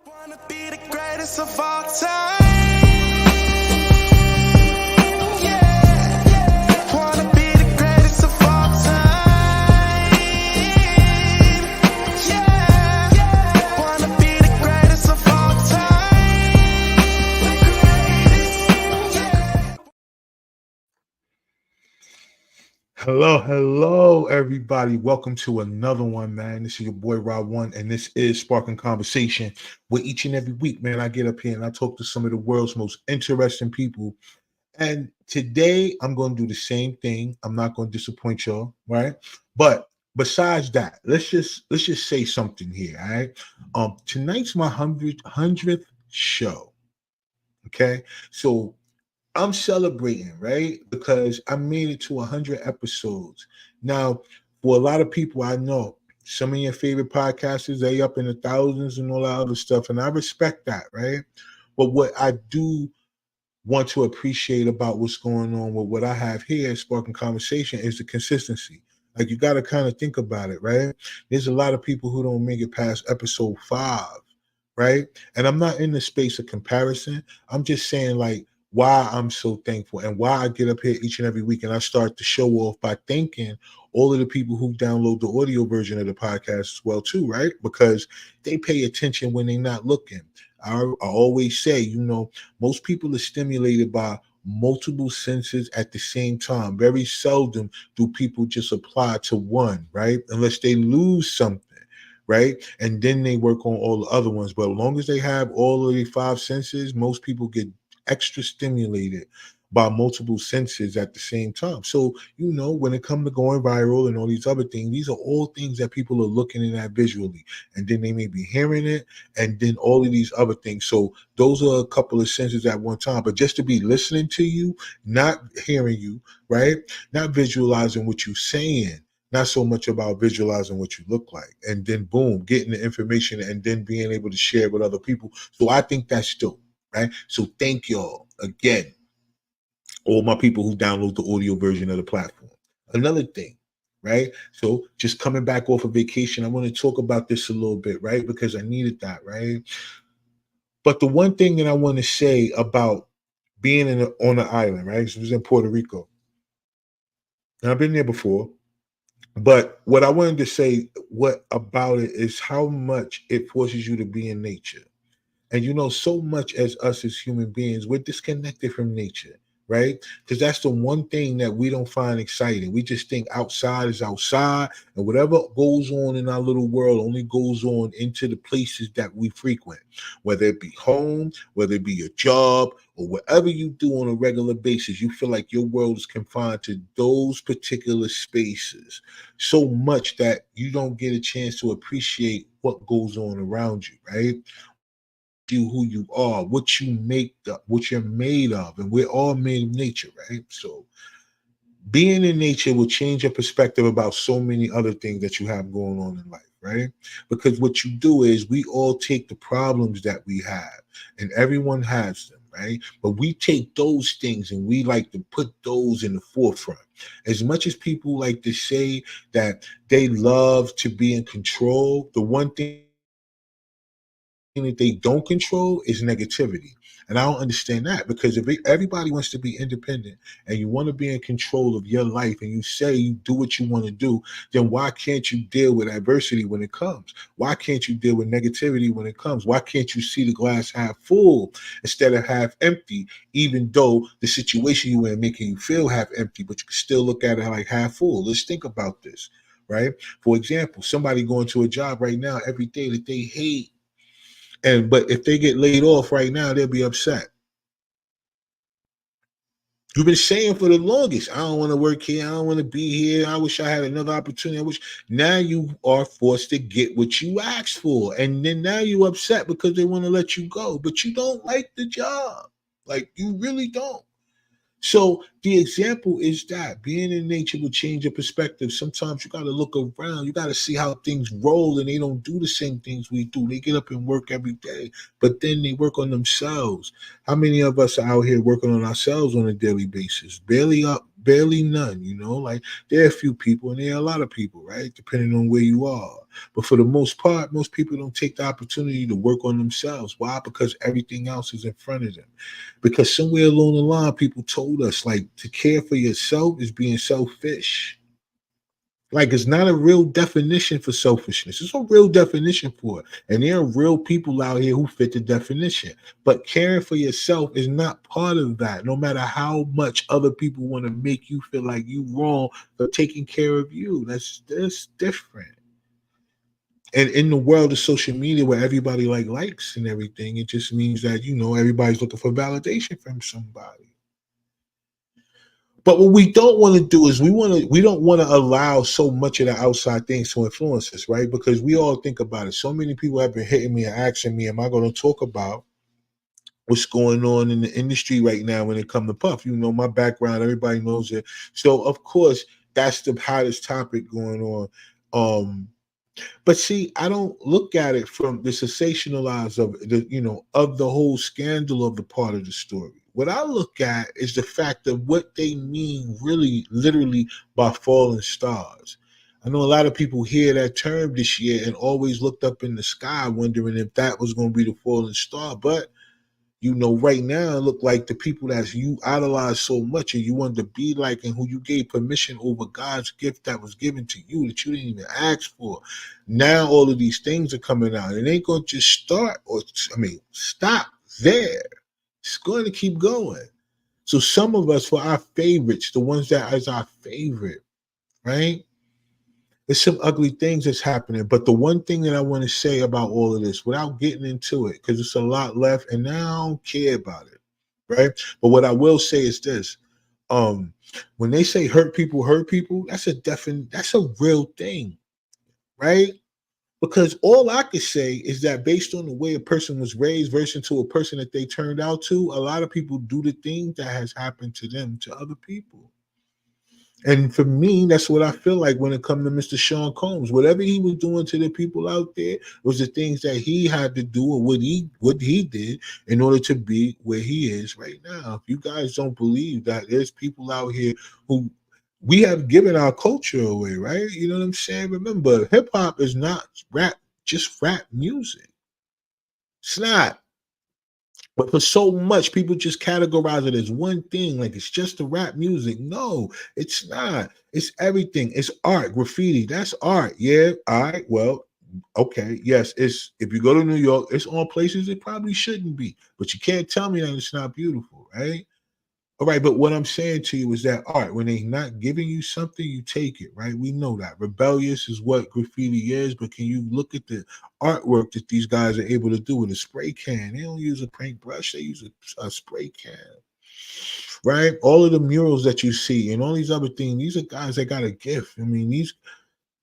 Wanna be the greatest of all time. Yeah. Wanna be the greatest of all time. Yeah. Wanna be the greatest of all time. Yeah. Hello, everybody. Welcome to another one, man. This is your boy Rod One, and this is Sparking Conversation. Where each and every week, man, I get up here and I talk to some of the world's most interesting people. And today, I'm going to do the same thing. I'm not going to disappoint y'all, right? But besides that, let's just say something here, all right? Tonight's my hundredth show. Okay, so I'm celebrating, right? Because I made it to 100 episodes. Now, for a lot of people I know, some of your favorite podcasters, they up in the thousands and all that other stuff, and I respect that, right? But what I do want to appreciate about what's going on with what I have here at Sparking Conversation is the consistency. Like, you got to kind of think about it, right? There's a lot of people who don't make it past episode 5, right? And I'm not in the space of comparison. I'm just saying, like, why I'm so thankful and why I get up here each and every week and I start to show off by thanking all of the people who download the audio version of the podcast as well too, right? Because they pay attention when they're not looking. I always say, most people are stimulated by multiple senses at the same time. Very seldom do people just apply to one, right? Unless they lose something, right? And then they work on all the other ones. But as long as they have all of the 5 senses, most people get extra stimulated by multiple senses at the same time. So, when it comes to going viral and all these other things, these are all things that people are looking at visually. And then they may be hearing it and then all of these other things. So those are a couple of senses at one time. But just to be listening to you, not hearing you, right? Not visualizing what you're saying, not so much about visualizing what you look like, and then boom, getting the information and then being able to share with other people. So I think that's dope, right? So thank y'all again, all my people who download the audio version of the platform. Another thing, right? So just coming back off of vacation, I want to talk about this a little bit, right? Because I needed that, right? But the one thing that I want to say about being on an island, right? So it was in Puerto Rico. And I've been there before. But what I wanted to say, what about it is how much it forces you to be in nature. And so much as us as human beings, we're disconnected from nature, right? Because that's the one thing that we don't find exciting. We just think outside is outside, and whatever goes on in our little world only goes on into the places that we frequent, whether it be home, whether it be your job, or whatever you do on a regular basis. You feel like your world is confined to those particular spaces so much that you don't get a chance to appreciate what goes on around you, right? You who you are, what you make up, what you're made of, and we're all made of nature, right? So being in nature will change your perspective about so many other things that you have going on in life, right? Because what you do is we all take the problems that we have, and everyone has them, right? But we take those things and we like to put those in the forefront. As much as people like to say that they love to be in control, the one thing that they don't control is negativity. And I don't understand that, because if everybody wants to be independent and you want to be in control of your life and you say you do what you want to do, then why can't you deal with adversity when it comes? Why can't you deal with negativity when it comes? Why can't you see the glass half full instead of half empty, even though the situation you're in making you feel half empty, but you can still look at it like half full? Let's think about this, right? For example, somebody going to a job right now every day that they hate, but if they get laid off right now, they'll be upset. You've been saying for the longest, I don't want to work here. I don't want to be here. I wish I had another opportunity. I wish. Now you are forced to get what you asked for. And then now you're upset because they want to let you go. But you don't like the job. Like, you really don't. So the example is that being in nature will change your perspective. Sometimes you got to look around. You got to see how things roll, and they don't do the same things we do. They get up and work every day, but then they work on themselves. How many of us are out here working on ourselves on a daily basis? Barely none, Like, there are a few people and there are a lot of people, right? Depending on where you are. But for the most part, most people don't take the opportunity to work on themselves. Why? Because everything else is in front of them. Because somewhere along the line, people told us like to care for yourself is being selfish. Like it's not a real definition for selfishness. It's a real definition for it. And there are real people out here who fit the definition. But caring for yourself is not part of that, no matter how much other people want to make you feel like you wrong for taking care of you. That's different. And in the world of social media where everybody like likes and everything, it just means that, everybody's looking for validation from somebody. But what we don't want to do is we don't want to allow so much of the outside things to influence us, right? Because we all think about it. So many people have been hitting me and asking me, am I going to talk about what's going on in the industry right now when it comes to Puff? You know my background, everybody knows it. So of course, that's the hottest topic going on. But see, I don't look at it from the sensationalized of the whole scandal of the part of the story. What I look at is the fact of what they mean really, literally by falling stars. I know a lot of people hear that term this year and always looked up in the sky wondering if that was going to be the falling star. But right now it look like the people that you idolize so much and you wanted to be like and who you gave permission over God's gift that was given to you that you didn't even ask for. Now all of these things are coming out. It ain't going to just stop there. It's going to keep going. So some of us, for our favorites, the ones that is our favorite, right? There's some ugly things that's happening. But the one thing that I want to say about all of this, without getting into it, because it's a lot left, and now I don't care about it, right? But what I will say is this: when they say hurt people, that's that's a real thing, right? Because all I could say is that based on the way a person was raised versus to a person that they turned out to, a lot of people do the things that has happened to them to other people. And for me, that's what I feel like when it comes to Mr. Sean Combs. Whatever he was doing to the people out there was the things that he had to do or what he did in order to be where he is right now. If you guys don't believe that there's people out here who we have given our culture away, right? You know what I'm saying? Remember, hip hop is not just rap music. It's not. But for so much, people just categorize it as one thing, like it's just the rap music. No, it's not. It's everything. It's art, graffiti. That's art. Yeah. All right. Well, okay. Yes. It's if you go to New York, it's all places it probably shouldn't be. But you can't tell me that it's not beautiful, right? All right, but what I'm saying to you is that art, when they're not giving you something, you take it, right? We know that. Rebellious is what graffiti is, but can you look at the artwork that these guys are able to do with a spray can? They don't use a paintbrush, they use a spray can, right? All of the murals that you see and all these other things, these are guys that got a gift. I mean,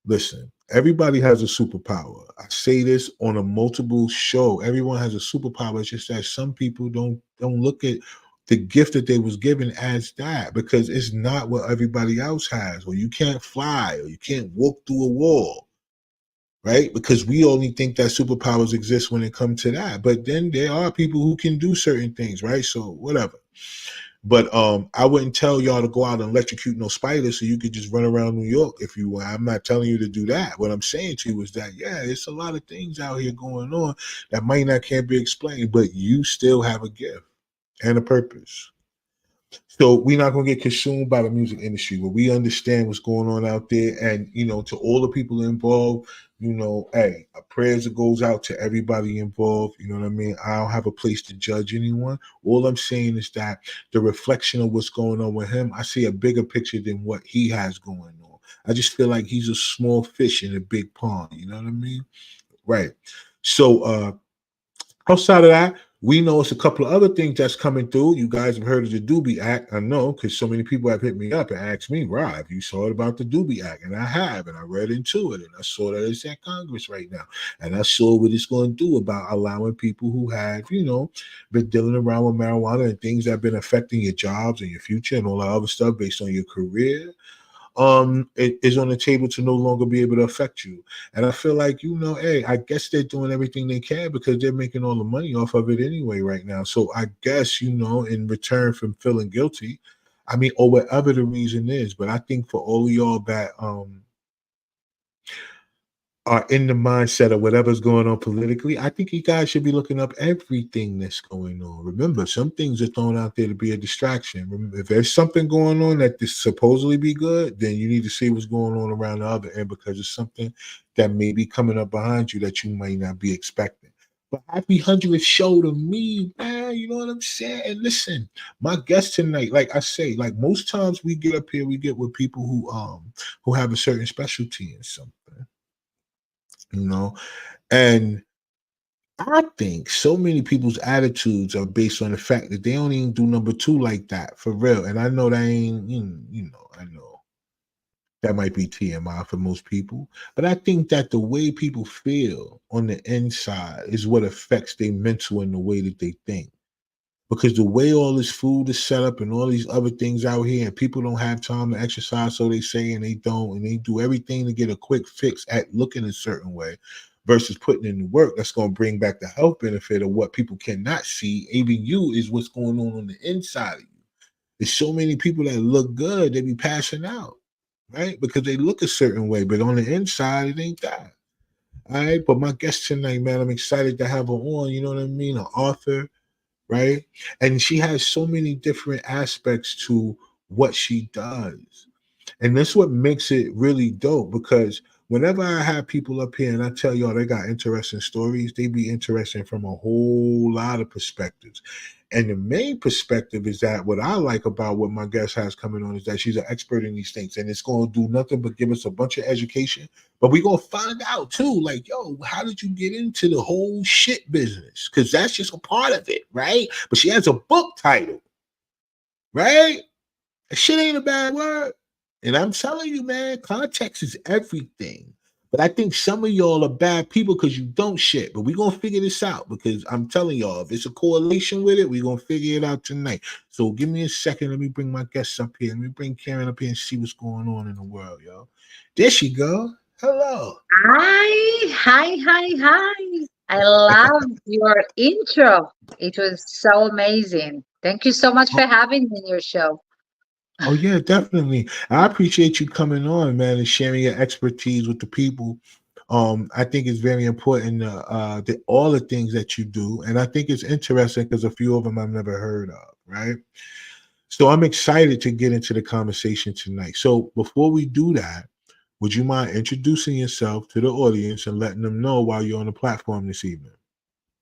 listen, everybody has a superpower. I say this on a multiple show. Everyone has a superpower. It's just that some people don't look at the gift that they was given as that because it's not what everybody else has. Or you can't fly, or you can't walk through a wall, right? Because we only think that superpowers exist when it comes to that. But then there are people who can do certain things, right? So whatever. But I wouldn't tell y'all to go out and electrocute no spiders so you could just run around New York if you want. I'm not telling you to do that. What I'm saying to you is that it's a lot of things out here going on that might not can't be explained, but you still have a gift and a purpose. So we're not gonna get consumed by the music industry, but we understand what's going on out there. And to all the people involved, hey, a prayers that goes out to everybody involved. You know what I mean? I don't have a place to judge anyone. All I'm saying is that the reflection of what's going on with him, I see a bigger picture than what he has going on. I just feel like he's a small fish in a big pond. You know what I mean? Right. So outside of that, we know it's a couple of other things that's coming through. You guys have heard of the Doobie Act. I know because so many people have hit me up and asked me, Rob, have you saw it about the Doobie Act? And I have, and I read into it, and I saw that it's at Congress right now. And I saw what it's going to do about allowing people who have, been dealing around with marijuana and things that have been affecting your jobs and your future and all that other stuff based on your career it is on the table to no longer be able to affect you. And I feel like, hey, I guess they're doing everything they can because they're making all the money off of it anyway right now. So I guess, in return from feeling guilty, I mean, or whatever the reason is, but I think for all of y'all that are in the mindset of whatever's going on politically, I think you guys should be looking up everything that's going on. Remember, some things are thrown out there to be a distraction. Remember, if there's something going on that is supposedly be good, then you need to see what's going on around the other end because it's something that may be coming up behind you that you might not be expecting. But happy 100th show to me, man. You know what I'm saying? And listen, my guest tonight, like I say, like most times we get up here, we get with people who have a certain specialty in something, you know. And I think so many people's attitudes are based on the fact that they don't even do number two like that for real. And I know that ain't, I know that might be TMI for most people, but I think that the way people feel on the inside is what affects their mental and the way that they think. Because the way all this food is set up and all these other things out here, and people don't have time to exercise, so they say, and they don't, and they do everything to get a quick fix at looking a certain way versus putting in the work that's going to bring back the health benefit of what people cannot see. Even you is what's going on the inside of you. There's so many people that look good, they be passing out, right? Because they look a certain way, but on the inside, it ain't that. All right. But my guest tonight, man, I'm excited to have her on. You know what I mean? An author, right? And she has so many different aspects to what she does. And that's what makes it really dope because whenever I have people up here and I tell y'all they got interesting stories, they be interesting from a whole lot of perspectives. And the main perspective is that what I like about what my guest has coming on is that she's an expert in these things and it's going to do nothing but give us a bunch of education. But we're going to find out too, like, yo, how did you get into the whole shit business? Because that's just a part of it, right? But she has a book title, right? Shit ain't a bad word. And I'm telling you, man, context is everything. But I think some of y'all are bad people because you don't shit. But we're going to figure this out because I'm telling y'all, if it's a correlation with it, we're going to figure it out tonight. So give me a second. Let me bring my guests up here. Let me bring Karen up here and see what's going on in the world, yo. There she go. Hello. Hi, hi, hi, hi. I love your intro. It was so amazing. Thank you so much for having me in your show. Oh yeah, definitely. I appreciate you coming on, man, and sharing your expertise with the people. I think it's very important that all the things that you do, and I think it's interesting because a few of them I've never heard of, right? So I'm excited to get into the conversation tonight. So before we do that, would you mind introducing yourself to the audience and letting them know why you're on the platform this evening?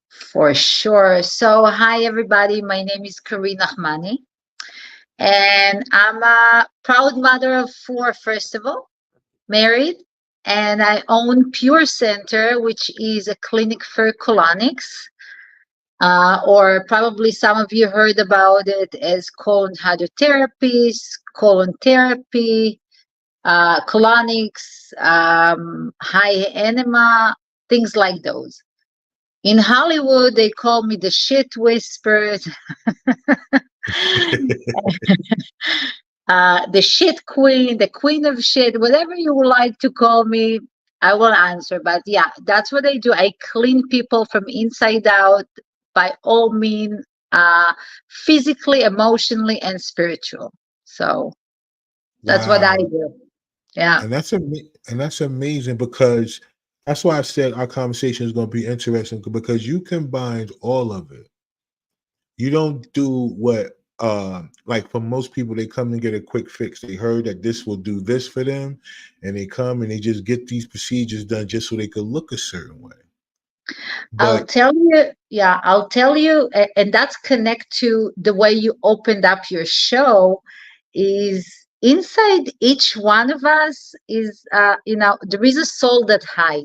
For sure. So, hi, everybody. My name is Karina Ahmani, and I'm a proud mother of four, first of all, married, and I own Pure Center, which is a clinic for colonics. Or probably some of you heard about it as colon hydrotherapies, colon therapy, colonics, high enema, things like those. In Hollywood, they call me the shit whisperer, the shit queen, the queen of shit, whatever you would like to call me, I will answer. But yeah, that's what I do. I clean people from inside out by all means, physically, emotionally, and spiritual. So that's what I Wow. do. Yeah. And that's amazing because that's why I said our conversation is going to be interesting because you combined all of it. You don't do what like for most people they come and get a quick fix. They heard that this will do this for them and they come and they just get these procedures done just so they could look a certain way. I'll But tell you, yeah, I'll tell you, and that's connect to the way you opened up your show is inside each one of us is, there is a soul that hide,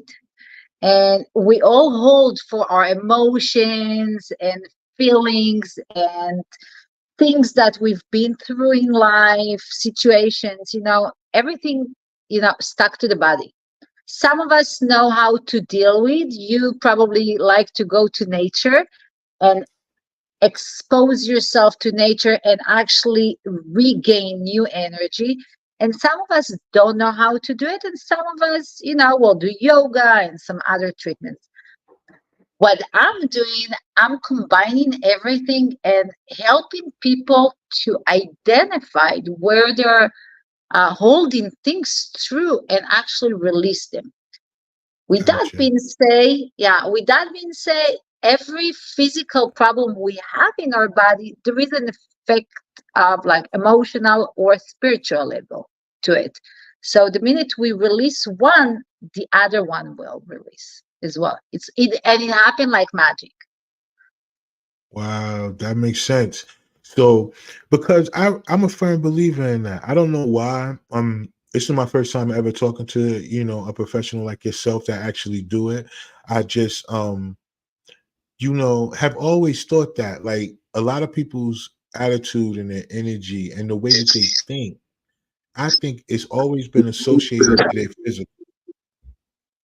and we all hold for our emotions and feelings and things that we've been through in life, situations, everything, stuck to the body. Some of us know how to deal with. You probably like to go to nature and expose yourself to nature and actually regain new energy. And some of us don't know how to do it. And some of us, will do yoga and some other treatments. What I'm doing, I'm combining everything and helping people to identify where they're holding things through and actually release them. With that Gotcha. being say, yeah, with that being said, every physical problem we have in our body, there is an effect of like emotional or spiritual level to it. So the minute we release one, the other one will release as well. And it happened like magic. Wow, that makes sense. So, because I'm a firm believer in that. I don't know why. This is my first time ever talking to a professional like yourself that actually do it. I just have always thought that like a lot of people's attitude and their energy and the way that they think, I think it's always been associated to their physical,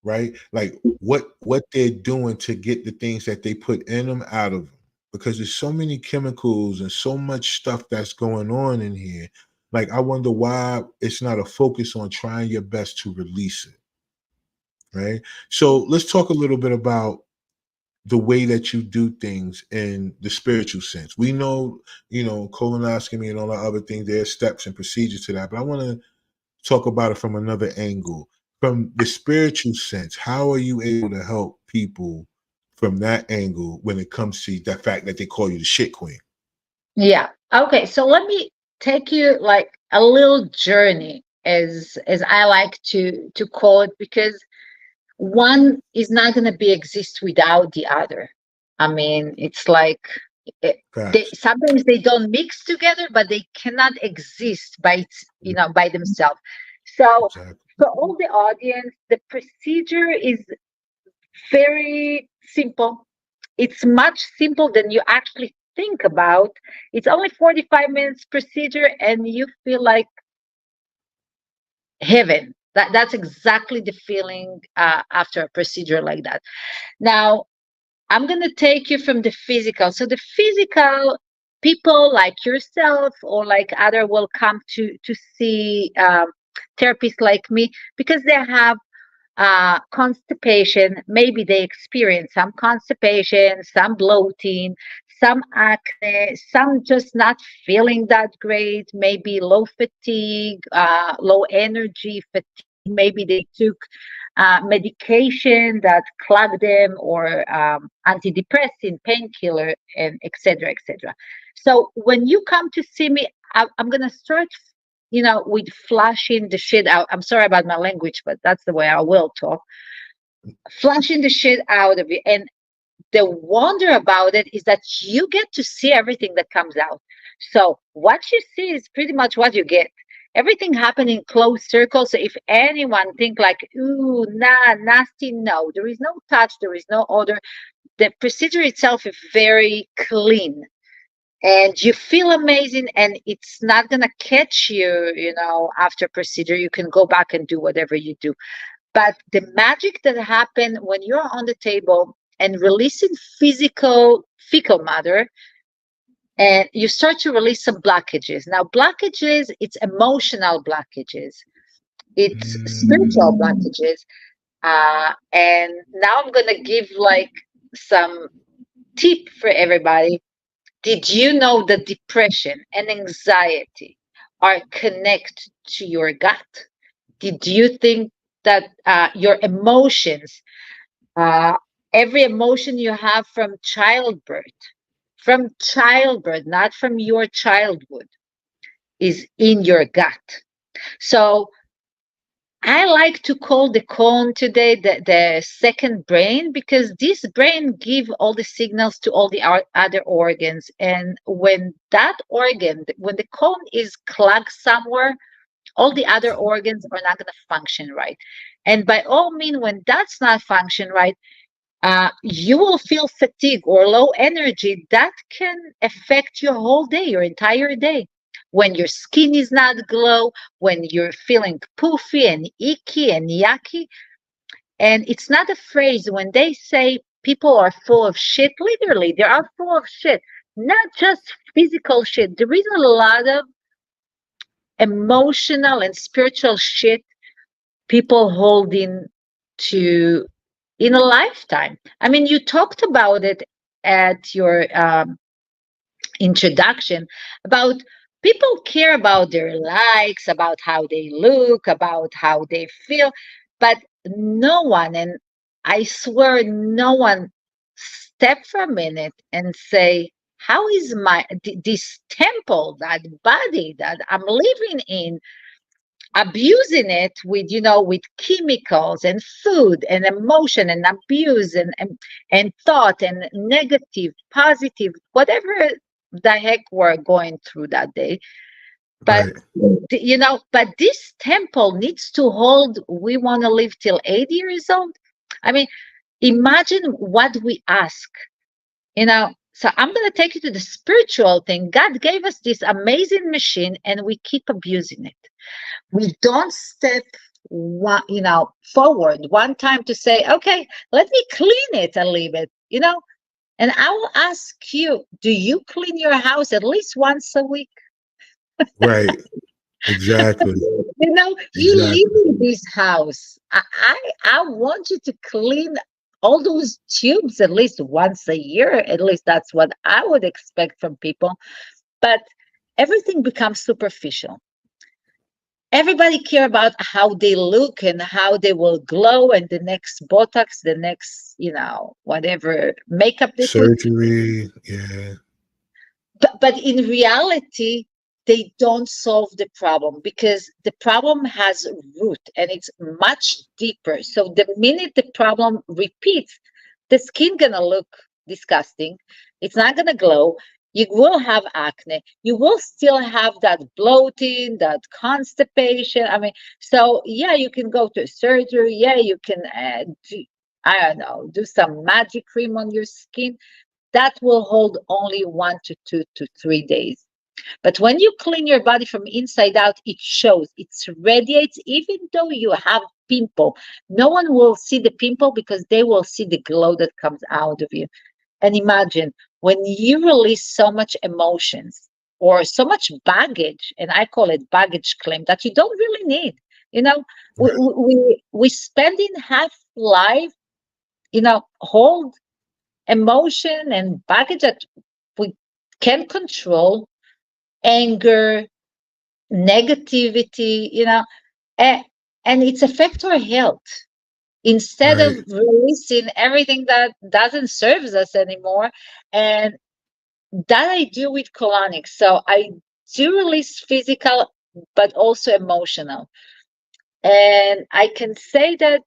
right? Like what they're doing to get the things that they put in them out of them. Because there's so many chemicals and so much stuff that's going on in here. Like I wonder why it's not a focus on trying your best to release it, right? So let's talk a little bit about the way that you do things in the spiritual sense. We know, colonoscopy and all the other things, there's steps and procedures to that, but I want to talk about it from another angle. From the spiritual sense, how are you able to help people from that angle when it comes to the fact that they call you the shit queen? Yeah. Okay. So let me take you like a little journey, as I like to call it, because one is not going to be exist without the other. I mean, it's like Facts. sometimes they don't mix together, but they cannot exist by themselves. So Exactly. for all the audience, the procedure is very simple. It's much simpler than you actually think about. It's only 45 minutes procedure, and you feel like heaven. That's exactly the feeling after a procedure like that. Now, I'm going to take you from the physical. So the physical, people like yourself or like other will come to see therapists like me because they have constipation. Maybe they experience some constipation, some bloating, some acne, some just not feeling that great, maybe low fatigue, low energy fatigue. Maybe they took medication that clogged them or antidepressant, painkiller, and etc. etc. So when you come to see me, I'm going to start with flashing the shit out. I'm sorry about my language, but that's the way I will talk. Flashing the shit out of you. And the wonder about it is that you get to see everything that comes out. So what you see is pretty much what you get. Everything happened in closed circles. So if anyone think like, ooh, nah, nasty, no, there is no touch, there is no odor. The procedure itself is very clean and you feel amazing, and it's not going to catch you after procedure. You can go back and do whatever you do, but the magic that happens when you're on the table and releasing physical fecal matter, and you start to release some blockages. Now blockages, it's emotional blockages, it's spiritual Mm, blockages, and now I'm going to give like some tip for everybody. Did you know that depression and anxiety are connected to your gut? Did you think that your emotions, uh, every emotion you have from childbirth, not from your childhood, is in your gut? So I like to call the colon today the second brain, because this brain give all the signals to all the other organs. And when when the colon is clogged somewhere, all the other organs are not going to function right. And by all means, when that's not function right, you will feel fatigue or low energy that can affect your whole day, your entire day. When your skin is not glow, when you're feeling poofy and icky and yucky. And it's not a phrase when they say people are full of shit, literally, they are full of shit, not just physical shit. There is a lot of emotional and spiritual shit people holding to in a lifetime. I mean, you talked about it at your introduction about people care about their likes, about how they look, about how they feel, but no one, and I swear no one step for a minute and say, how is this temple, that body that I'm living in, abusing it with, with chemicals and food and emotion and abuse and thought and negative, positive, whatever the heck we're going through that day. But Right. but this temple needs to hold, we want to live till 80 years old. I mean, imagine what we ask, so I'm going to take you to the spiritual thing. God gave us this amazing machine and we keep abusing it. We don't step forward one time to say, okay, let me clean it a little bit, and I will ask you, do you clean your house at least once a week? Right. Exactly. You live Exactly. in this house. I want you to clean all those tubes at least once a year. At least that's what I would expect from people. But everything becomes superficial. Everybody care about how they look and how they will glow, and the next Botox, the next, whatever makeup they put. Surgery. Yeah. But in reality, they don't solve the problem, because the problem has root and it's much deeper. So the minute the problem repeats, the skin gonna look disgusting. It's not gonna glow. You will have acne. You will still have that bloating, that constipation. I mean, so yeah, you can go to surgery. Yeah, you can I don't know, do some magic cream on your skin. That will hold only 1 to 2 to 3 days. But when you clean your body from inside out, it shows, it radiates, even though you have pimple. No one will see the pimple because they will see the glow that comes out of you. And imagine when you release so much emotions or so much baggage, and I call it baggage claim, that you don't really need. You know, we Right. we spending half life, hold emotion and baggage that we can control, anger, negativity, and, and it's affect our health. Instead of Right. releasing everything that doesn't serve us anymore, and that I do with colonics. So I do release physical, but also emotional. And I can say that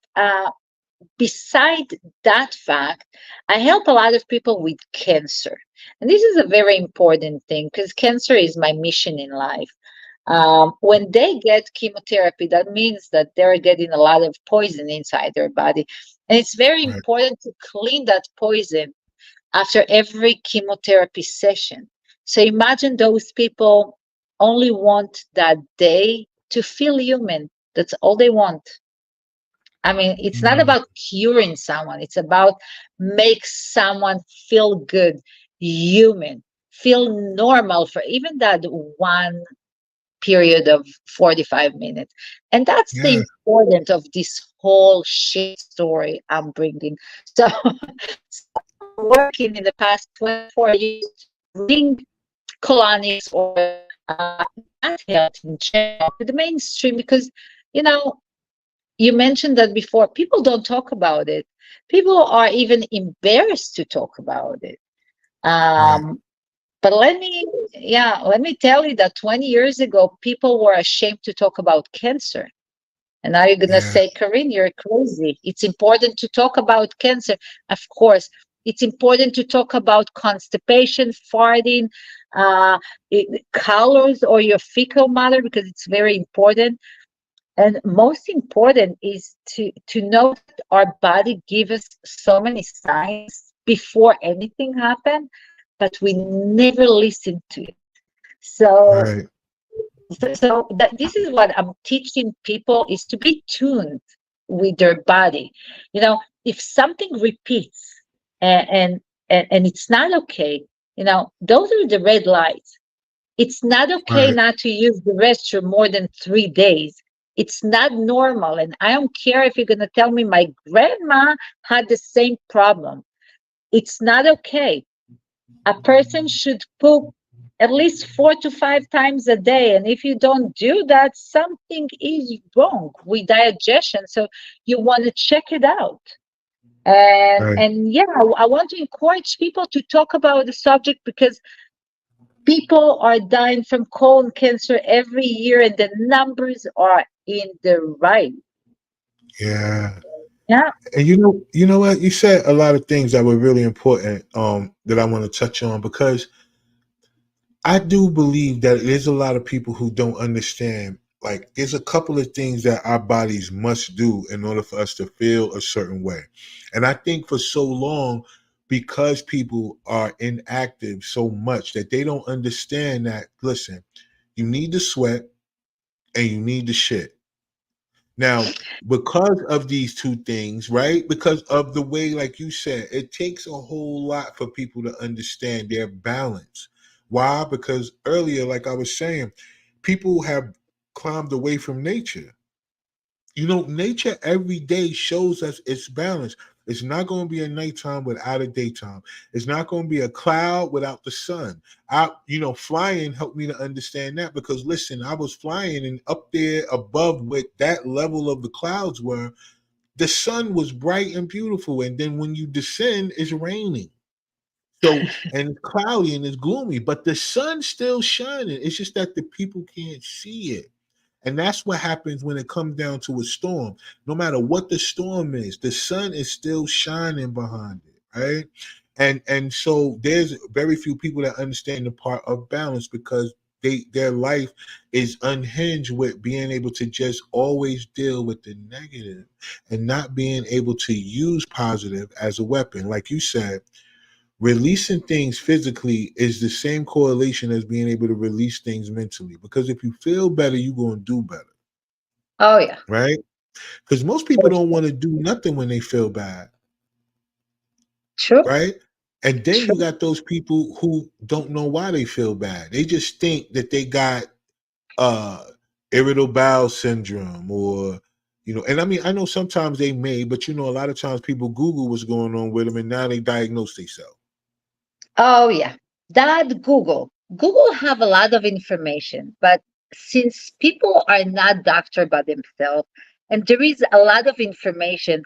beside that fact, I help a lot of people with cancer. And this is a very important thing because cancer is my mission in life. When they get chemotherapy, that means that they're getting a lot of poison inside their body. And it's very Right. important to clean that poison after every chemotherapy session. So imagine those people only want that day to feel human. That's all they want. I mean, it's not Mm, about curing someone. It's about make someone feel good, human, feel normal for even that one period of 45 minutes. And that's the yeah. importance of this whole shit story I'm bringing. So, so I'm working in the past 24 years to bring colonics or gut health in general to the mainstream because, you know, you mentioned that before, people don't talk about it. People are even embarrassed to talk about it. Right. Um, but let me tell you that 20 years ago, people were ashamed to talk about cancer. And now you're going to Yeah. say, Corinne, you're crazy. It's important to talk about cancer. Of course, it's important to talk about constipation, farting, uh, colors, or your fecal matter, because it's very important. And most important is to know that our body gives us so many signs before anything happens, but we never listen to it. So, Right. so that this is what I'm teaching people is to be tuned with their body. If something repeats and and it's not okay, those are the red lights. It's not okay Right. not to use the restroom more than 3 days. It's not normal. And I don't care if you're going to tell me my grandma had the same problem. It's not okay. A person should poop at least 4 to 5 times a day. And if you don't do that, something is wrong with digestion. So you want to check it out. Right. And yeah, I want to encourage people to talk about the subject because people are dying from colon cancer every year, and the numbers are in the rise. Yeah. Yeah. And you know what? You said a lot of things that were really important that I want to touch on because I do believe that there's a lot of people who don't understand. Like, there's a couple of things that our bodies must do in order for us to feel a certain way. And I think for so long, because people are inactive so much that they don't understand that, listen, you need to sweat and you need to shit. Now, because of these two things, right? Because of the way, like you said, it takes a whole lot for people to understand their balance. Why? Because earlier, like I was saying, people have climbed away from nature. Nature every day shows us its balance. It's not going to be a nighttime without a daytime. It's not going to be a cloud without the sun. Flying helped me to understand that because listen, I was flying and up there above what that level of the clouds were, the sun was bright and beautiful. And then when you descend, it's raining. So, and it's cloudy and it's gloomy, but the sun's still shining. It's just that the people can't see it. And that's what happens when it comes down to a storm. No matter what the storm is, the sun is still shining behind it, right? And so there's very few people that understand the part of balance because their life is unhinged with being able to just always deal with the negative and not being able to use positive as a weapon. Like you said, releasing things physically is the same correlation as being able to release things mentally. Because if you feel better, you're going to do better, Oh yeah. right? Because most people don't want to do nothing when they feel bad, True. right? And then you True. got those people who don't know why they feel bad. They just think that they got uh irritable bowel syndrome or and I mean I know sometimes they may, but a lot of times people Google what's going on with them and now they diagnose themselves. Oh yeah. That Google have a lot of information, but since people are not doctor by themselves, and there is a lot of information,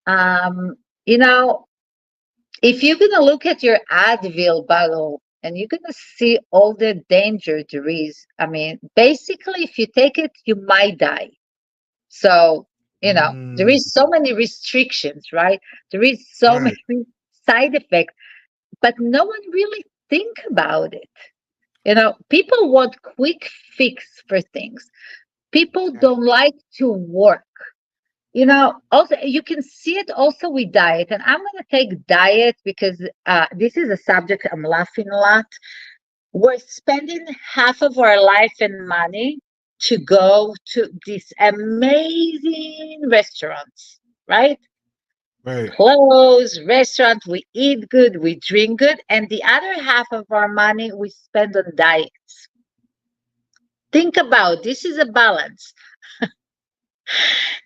um, you know, if you're gonna look at your Advil bottle and you're gonna see all the danger there is, I mean, basically, if you take it, you might die. So, there Mm, is so many restrictions, right? There is so many right, side effects, but no one really think about it. People want quick fix for things. People don't like to work. Also you can see it also with diet, and I'm going to take diet because this is a subject I'm laughing a lot. We're spending half of our life and money to go to these amazing restaurants, right? right, Clothes, restaurant, we eat good, we drink good, and the other half of our money we spend on diets. Think about this is a balance.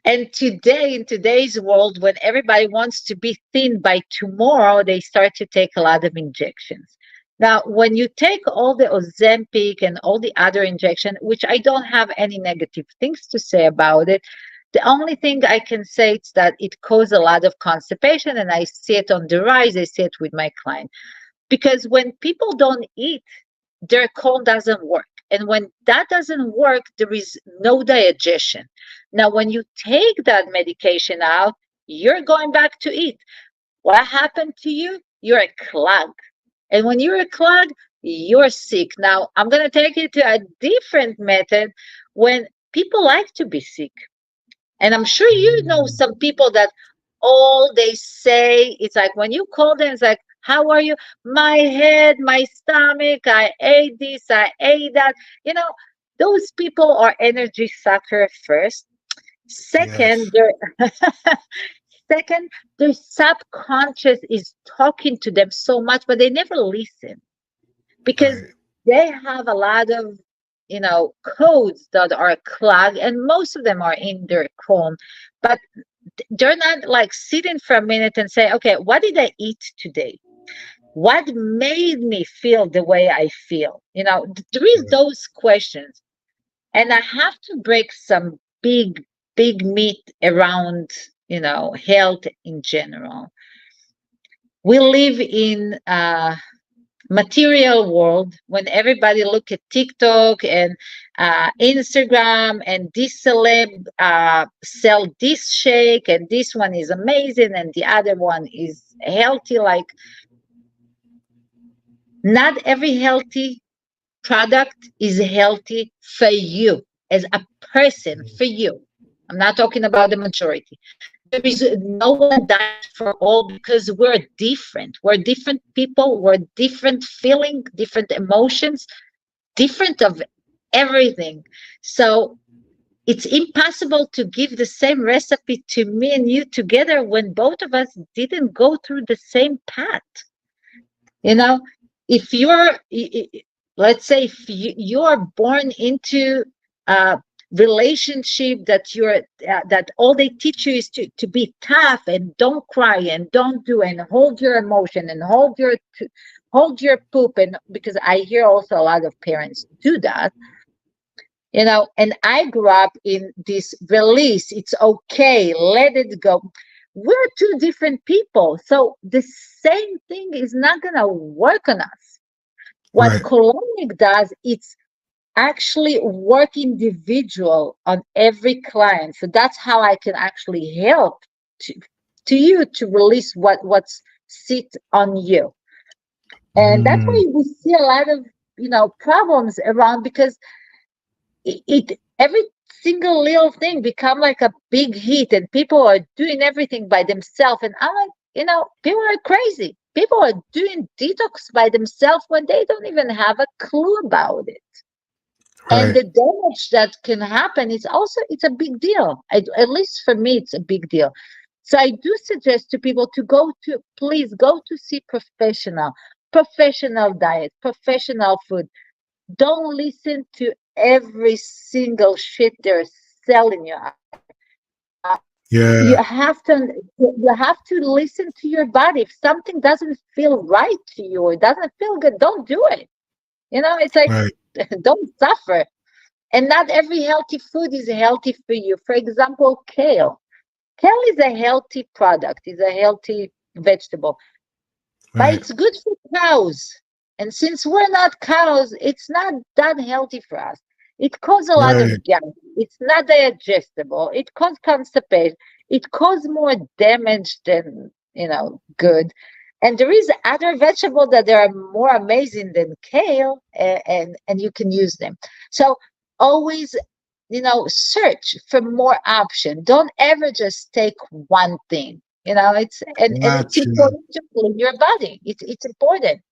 And today, in today's world, when everybody wants to be thin by tomorrow, they start to take a lot of injections. Now, when you take all the Ozempic and all the other injection, which I don't have any negative things to say about it, the only thing I can say is that it causes a lot of constipation, and I see it on the rise. I see it with my client because when people don't eat, their colon doesn't work. And when that doesn't work, there is no digestion. Now, when you take that medication out, you're going back to eat. What happened to you? You're a clog. And when you're a clog, you're sick. Now, I'm going to take it to a different method when people like to be sick. And I'm sure you know mm, some people that all they say, it's like when you call them, it's like, how are you? My head, my stomach, I ate this, I ate that. You know, those people are energy sucker first. Second, yes, second, their subconscious is talking to them so much, but they never listen because right, they have a lot of codes that are clogged, and most of them are in their Chrome, but they're not like sitting for a minute and say, okay, what did I eat today? What made me feel the way I feel? There is right, those questions, and I have to break some big meat around health in general. We live in material world when everybody look at TikTok and Instagram, and this celeb sell this shake, and this one is amazing and the other one is healthy. Like, not every healthy product is healthy for you as a person, for you. I'm not talking about the majority. There is no one diet for all, because we're different. We're different people. We're different feeling, different emotions, different of everything. So it's impossible to give the same recipe to me and you together when both of us didn't go through the same path. You know, if let's say, if you are born into a relationship that that all they teach you is to be tough and don't cry and don't do and hold your emotion and hold your poop, and because I hear also a lot of parents do that, and I grew up in this release, it's okay, let it go. We're two different people, so the same thing is not going to work on us. What Right. colonic does, it's actually work individual on every client. So that's how I can actually help to you to release what's sit on you. And that's Mm, why we see a lot of problems around, because every single little thing become like a big hit, and people are doing everything by themselves. And I'm like, people are crazy. People are doing detox by themselves when they don't even have a clue about it. And right. the damage that can happen is also, it's a big deal. At least for me, it's a big deal. So I do suggest to people to please go to see professional diet, professional food. Don't listen to every single shit they're selling you. You Yeah. have to you have to listen to your body. If something doesn't feel right to you or doesn't feel good, don't do it. It's like, Right. don't suffer. And not every healthy food is healthy for you. For example, kale. Kale is a healthy product, is a healthy vegetable, but Right. it's good for cows. And since we're not cows, it's not that healthy for us. It causes a lot Right. of gas. It's not digestible. It causes constipation. It causes more damage than good. And there is other vegetables that are more amazing than kale, and you can use them. So always, search for more option. Don't ever just take one thing. And it's Gotcha. important to clean your body. It's important.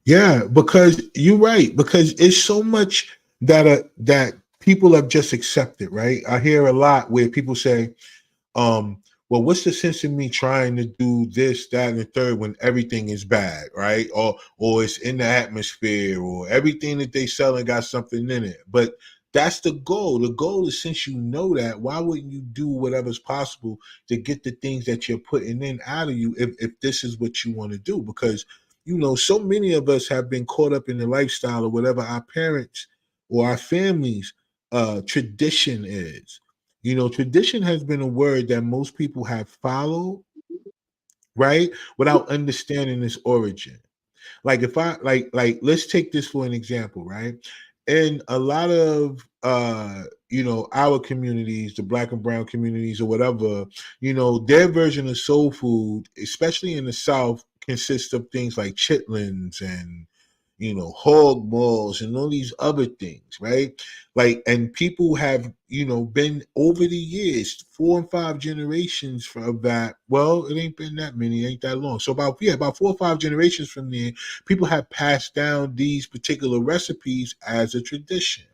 Yeah, because you're right. Because it's so much that people have just accepted, right? I hear a lot where people say, well, what's the sense of me trying to do this, that, and the third when everything is bad, right? Or it's in the atmosphere, or everything that they selling got something in it. But that's the goal. The goal is, since you know that, why wouldn't you do whatever's possible to get the things that you're putting in out of you if this is what you want to do? Because so many of us have been caught up in the lifestyle of whatever our parents or our families tradition is. Tradition has been a word that most people have followed, right, without understanding its origin. Like, if I let's take this for an example, right? In a lot of our communities, the black and brown communities or whatever, their version of soul food, especially in the South, consists of things like chitlins and hog balls and all these other things, right? Like, and people have, been over the years, 4 and 5 generations of that. Well, it ain't been that many, ain't that long. So about 4 or 5 generations from there, people have passed down these particular recipes as a tradition,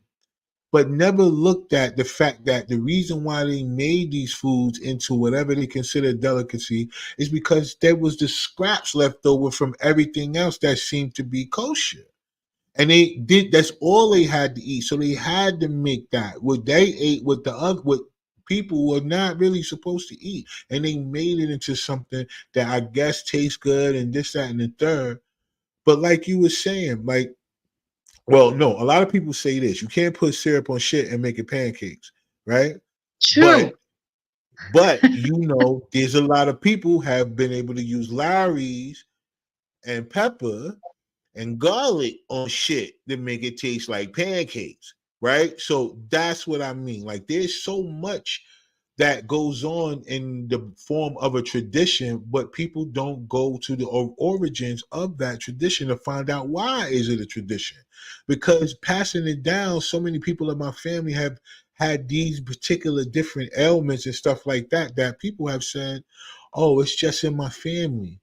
but never looked at the fact that the reason why they made these foods into whatever they consider delicacy is because there was the scraps left over from everything else that seemed to be kosher. And that's all they had to eat. So they had to make that. What they ate, what people were not really supposed to eat. And they made it into something that I guess tastes good and this, that, and the third. But like you were saying, like, well, no, a lot of people say this: you can't put syrup on shit and make it pancakes, right? True. But But there's a lot of people have been able to use Lowry's and pepper and garlic on shit that make it taste like pancakes, right? So that's what I mean. Like, there's so much that goes on in the form of a tradition, but people don't go to the origins of that tradition to find out why is it a tradition. Because passing it down, so many people in my family have had these particular different ailments and stuff like that, that people have said, oh, it's just in my family,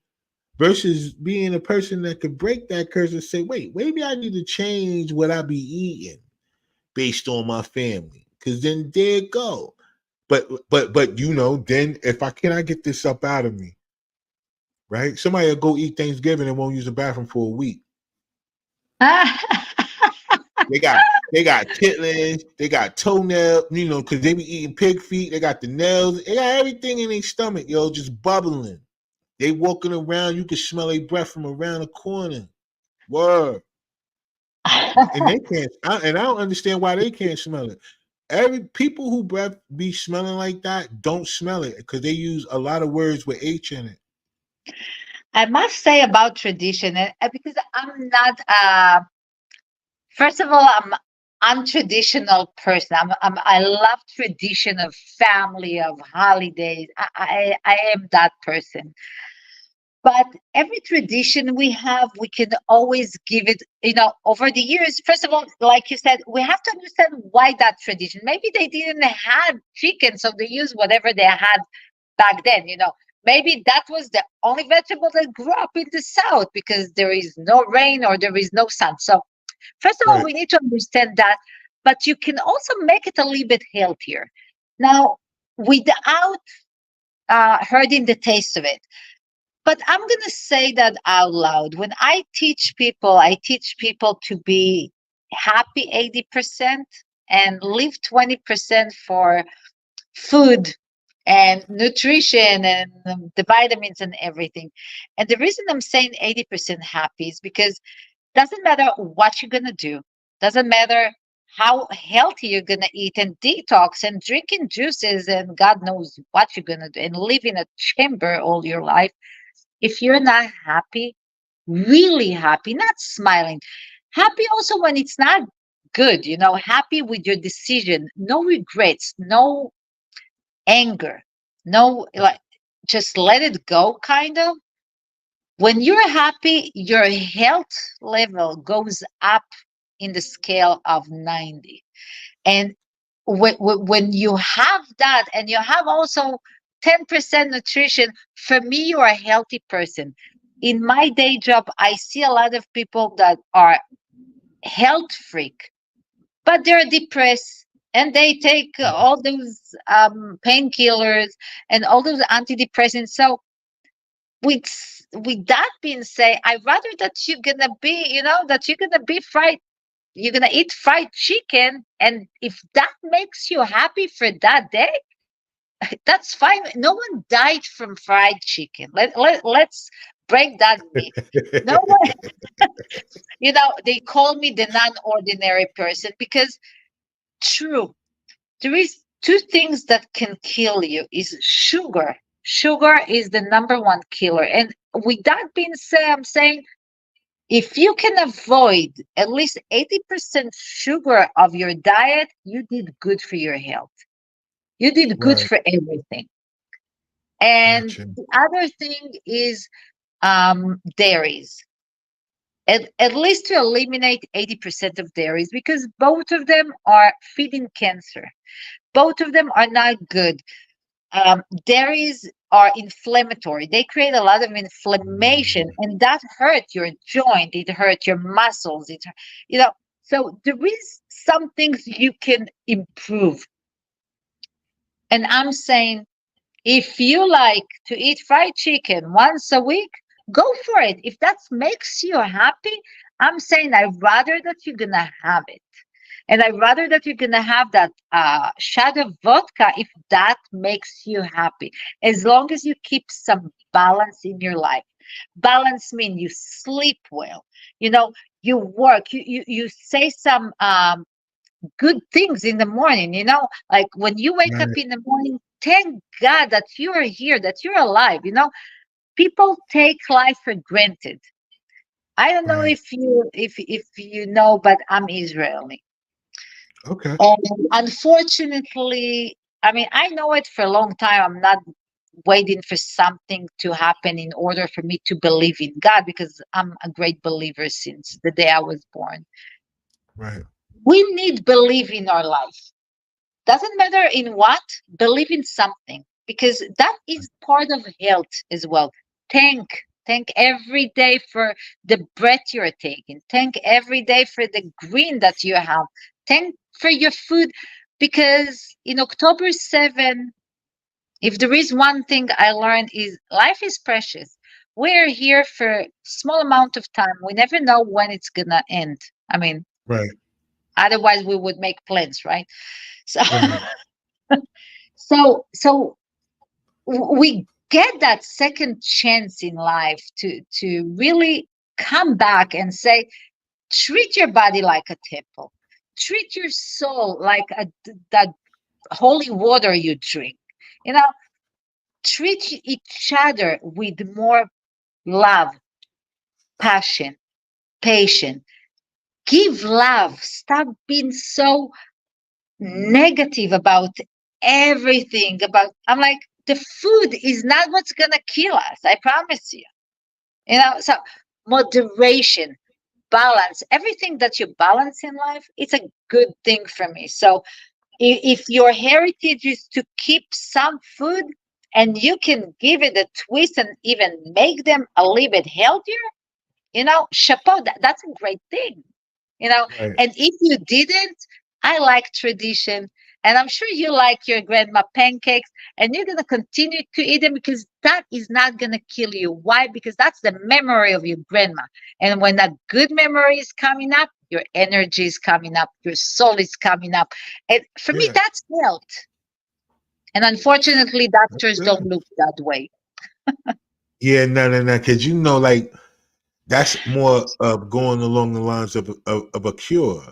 versus being a person that could break that curse and say, wait, maybe I need to change what I be eating based on my family. Cause then there it go. But then if I cannot get this up out of me, right? Somebody will go eat Thanksgiving and won't use the bathroom for a week. They got chitlins, they got toenail, because they be eating pig feet, they got the nails, they got everything in their stomach, just bubbling. They walking around, you can smell their breath from around the corner. Word. And they can't, and I don't understand why they can't smell it. Every people who breath be smelling like that don't smell it because they use a lot of words with H in it. I must say about tradition, because I'm not. First of all, I'm untraditional person. I love tradition of family, of holidays. I am that person. But every tradition we have, we can always give it, over the years. First of all, like you said, we have to understand why that tradition. Maybe they didn't have chicken, so they used whatever they had back then. Maybe that was the only vegetable that grew up in the South because there is no rain or there is no sun. So first of all, Right. we need to understand that, but you can also make it a little bit healthier. Now, without hurting the taste of it. But I'm going to say that out loud. When I teach people to be happy 80% and leave 20% for food and nutrition and the vitamins and everything. And the reason I'm saying 80% happy is because doesn't matter what you're going to do, doesn't matter how healthy you're going to eat and detox and drinking juices and God knows what you're going to do and live in a chamber all your life. If you're not happy, really happy, not smiling, happy also when it's not good, happy with your decision, no regrets, no anger, no, like, just let it go, kind of. When you're happy, your health level goes up in the scale of 90. And when you have that and you have also 10% nutrition, for me, you're a healthy person. In my day job, I see a lot of people that are health freak, but they're depressed and they take all those painkillers and all those antidepressants. So with that being said, I'd rather that you're gonna be, that you're gonna be fried, you're gonna eat fried chicken, and if that makes you happy for that day, that's fine. No one died from fried chicken. Let's break that myth. No one, they call me the non-ordinary person because true, there is two things that can kill you is sugar. Sugar is the number one killer. And with that being said, I'm saying if you can avoid at least 80% sugar of your diet, you did good for your health. You did good Right. for everything. And Gotcha. the other thing is dairies. At least to eliminate 80% of dairies because both of them are feeding cancer. Both of them are not good. Dairies are inflammatory. They create a lot of inflammation, and that hurt your joint. It hurt your muscles. So there is some things you can improve. And I'm saying, if you like to eat fried chicken once a week, go for it. If that makes you happy, I'm saying I'd rather that you're gonna have it. And I'd rather that you're going to have that shot of vodka if that makes you happy. As long as you keep some balance in your life. Balance means you sleep well. You work. You say some good things in the morning. Like when you wake up Right. in the morning, thank God that you are here, that you're alive. People take life for granted. I don't know Right. if you know, but I'm Israeli. Okay. And unfortunately, I mean, I know it for a long time. I'm not waiting for something to happen in order for me to believe in God, because I'm a great believer since the day I was born. Right. We need belief in our life. Doesn't matter in what, believe in something, because that is part of health as well. Thank every day for the breath you're taking. Thank every day for the green that you have. Thank for your food, because in October 7, if there is one thing I learned, is life is precious. We're here for small amount of time. We never know when it's gonna end. I mean, Right. otherwise we would make plans, right? So Right. so we get that second chance in life to really come back and say, treat your body like a temple, treat your soul like that holy water you drink, you know treat each other with more love, passion, patience. Give love. Stop being so negative about everything. I'm like, the food is not what's gonna kill us. I promise you. So moderation, balance, everything that you balance in life, it's a good thing for me. So if your heritage is to keep some food and you can give it a twist and even make them a little bit healthier, chapeau, that's a great thing. you know Right. and if you didn't, I like tradition, and I'm sure you like your grandma pancakes, and you're going to continue to eat them, because that is not going to kill you. Why? Because that's the memory of your grandma, and when that good memory is coming up, your energy is coming up, your soul is coming up, and for me, Yeah. that's health. And unfortunately, That's doctors don't good. look that way. Yeah. No. No. No. Because like that's more of going along the lines of a cure,